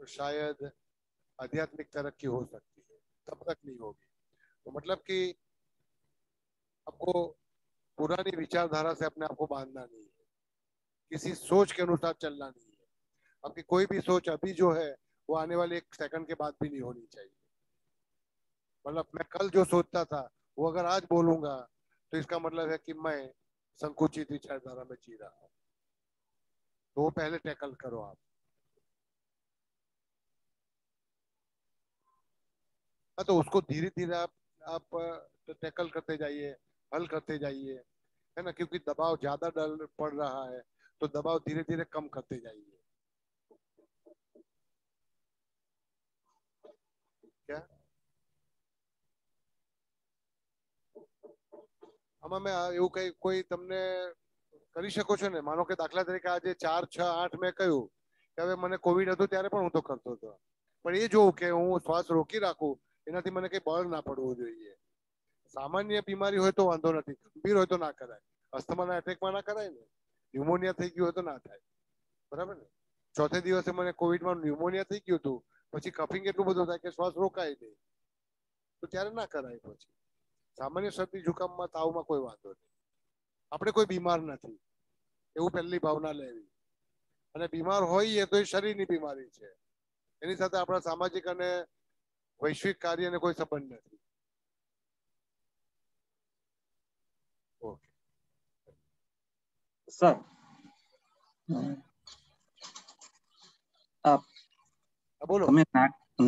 शायद आध्यात्मिक तरक्की हो सकती है, तब तक नहीं होगी। तो मतलब कि आपको पुरानी विचारधारा से अपने आप को बांधना नहीं है, किसी सोच के अनुसार चलना नहीं है। आपकी कोई भी सोच अभी जो है वो आने वाले 1 सेकंड के बाद भी नहीं होनी चाहिए। मतलब मैं कल जो सोचता था वो अगर आज बोलूंगा तो इसका मतलब है कि मैं संकुचित विचारधारा में जी रहा हूँ। तो वो पहले टैकल करो आप। हाँ, तो उसको धीरे धीरे आप टैकल करते जाइए, हल करते जाइए, है ना। क्योंकि दबाव ज्यादा डल पड़ रहा है तो दबाव धीरे धीरे कम करते जाइए। क्या આમાં મેં એવું કઈ કોઈ તમને કરી શકો છો ને? માનો કે દાખલા તરીકે આજે 4, 6, 8 મેં કહ્યું કે હવે મને કોવિડ હતું ત્યારે પણ હું તો કરતો હતો, પણ એ જોઉં કે હું શ્વાસ રોકી રાખું, એનાથી મને કઈ બળ ના પડવું જોઈએ। સામાન્ય બીમારી હોય તો વાંધો નથી, ગંભીર હોય તો ના કરાય। અસ્થમાના એટેકમાં ના કરાય ને, ન્યુમોનિયા થઈ ગયું હોય તો ના થાય, બરાબર ને। ચોથે દિવસે મને કોવિડમાં ન્યુમોનિયા થઈ ગયું હતું, પછી કફિંગ એટલું બધું થાય કે શ્વાસ રોકાય નહીં, તો ત્યારે ના કરાય। પછી સામાન્ય શરદી જુકામમાં, તાવમાં કોઈ વાંધો નહીં, આપણે કોઈ બીમાર નથી એવું પહેલી ભાવના લેવી। અને બીમાર હોઈએ તો એ શરીરની બીમારી છે, એની સાથે આપણા સામાજિક અને વૈશ્વિક કાર્યને કોઈ સંબંધ નથી। ઓકે સર, બોલો। તમે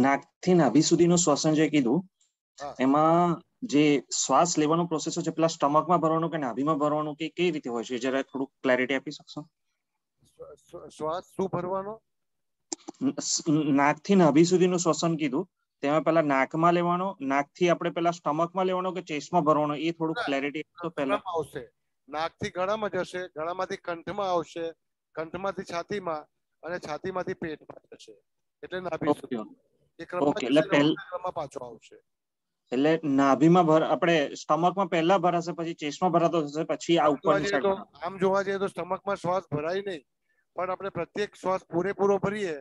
નાકથી નાભી સુધીનું શ્વસન જે કીધું, એમાં જે શ્વાસ લેવાનો પ્રોસેસ છે પેલા સ્ટમકમાં ભરવાનું કે નાભીમાં ભરવાનું કે કઈ રીતે હોય છે, જરા થોડું ક્લેરિટી આપી શકશો? શ્વાસ શું ભરવાનો? નાકથી નાભી સુધીનું શ્વસન કીધું, તેમાં પેલા નાકમાં લેવાનો, નાકથી આપણે પેલા સ્ટમકમાં લેવાનો કે ચેસ્ટમાં ભરવાનો, એ થોડું ક્લેરિટી આપો પહેલા। આવશે, નાકથી ગળામાં જશે, ગળામાંથી કંઠમાં આવશે, કંઠમાંથી છાતીમાં અને છાતીમાંથી પેટમાં જશે, એટલે નાભી સુધી એ ક્રમમાં પાછો આવશે। એટલે નાભીમાં આપણે સ્ટમકમાં પહેલા ભરાશે, પછી ચેસ્ટમાં ભરાતો થશે, પછી આ ઉપરની સાઈડ। આમ જોવા જઈએ તો સ્ટમકમાં શ્વાસ ભરાય નહીં, પણ આપણે પ્રત્યેક શ્વાસ પૂરેપૂરો ભરીએ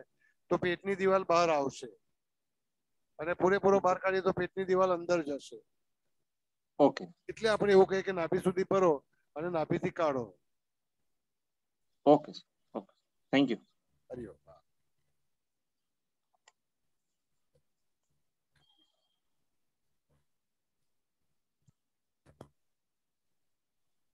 તો પેટની દિવાલ બહાર આવશે, અને પૂરેપૂરો બહાર કાઢીએ તો પેટની દિવાલ અંદર જશે। ઓકે એટલે આપણે એવું કહીએ કે નાભી સુધી ભરો અને નાભીથી કાઢો. Okay okay thank you. Hariom.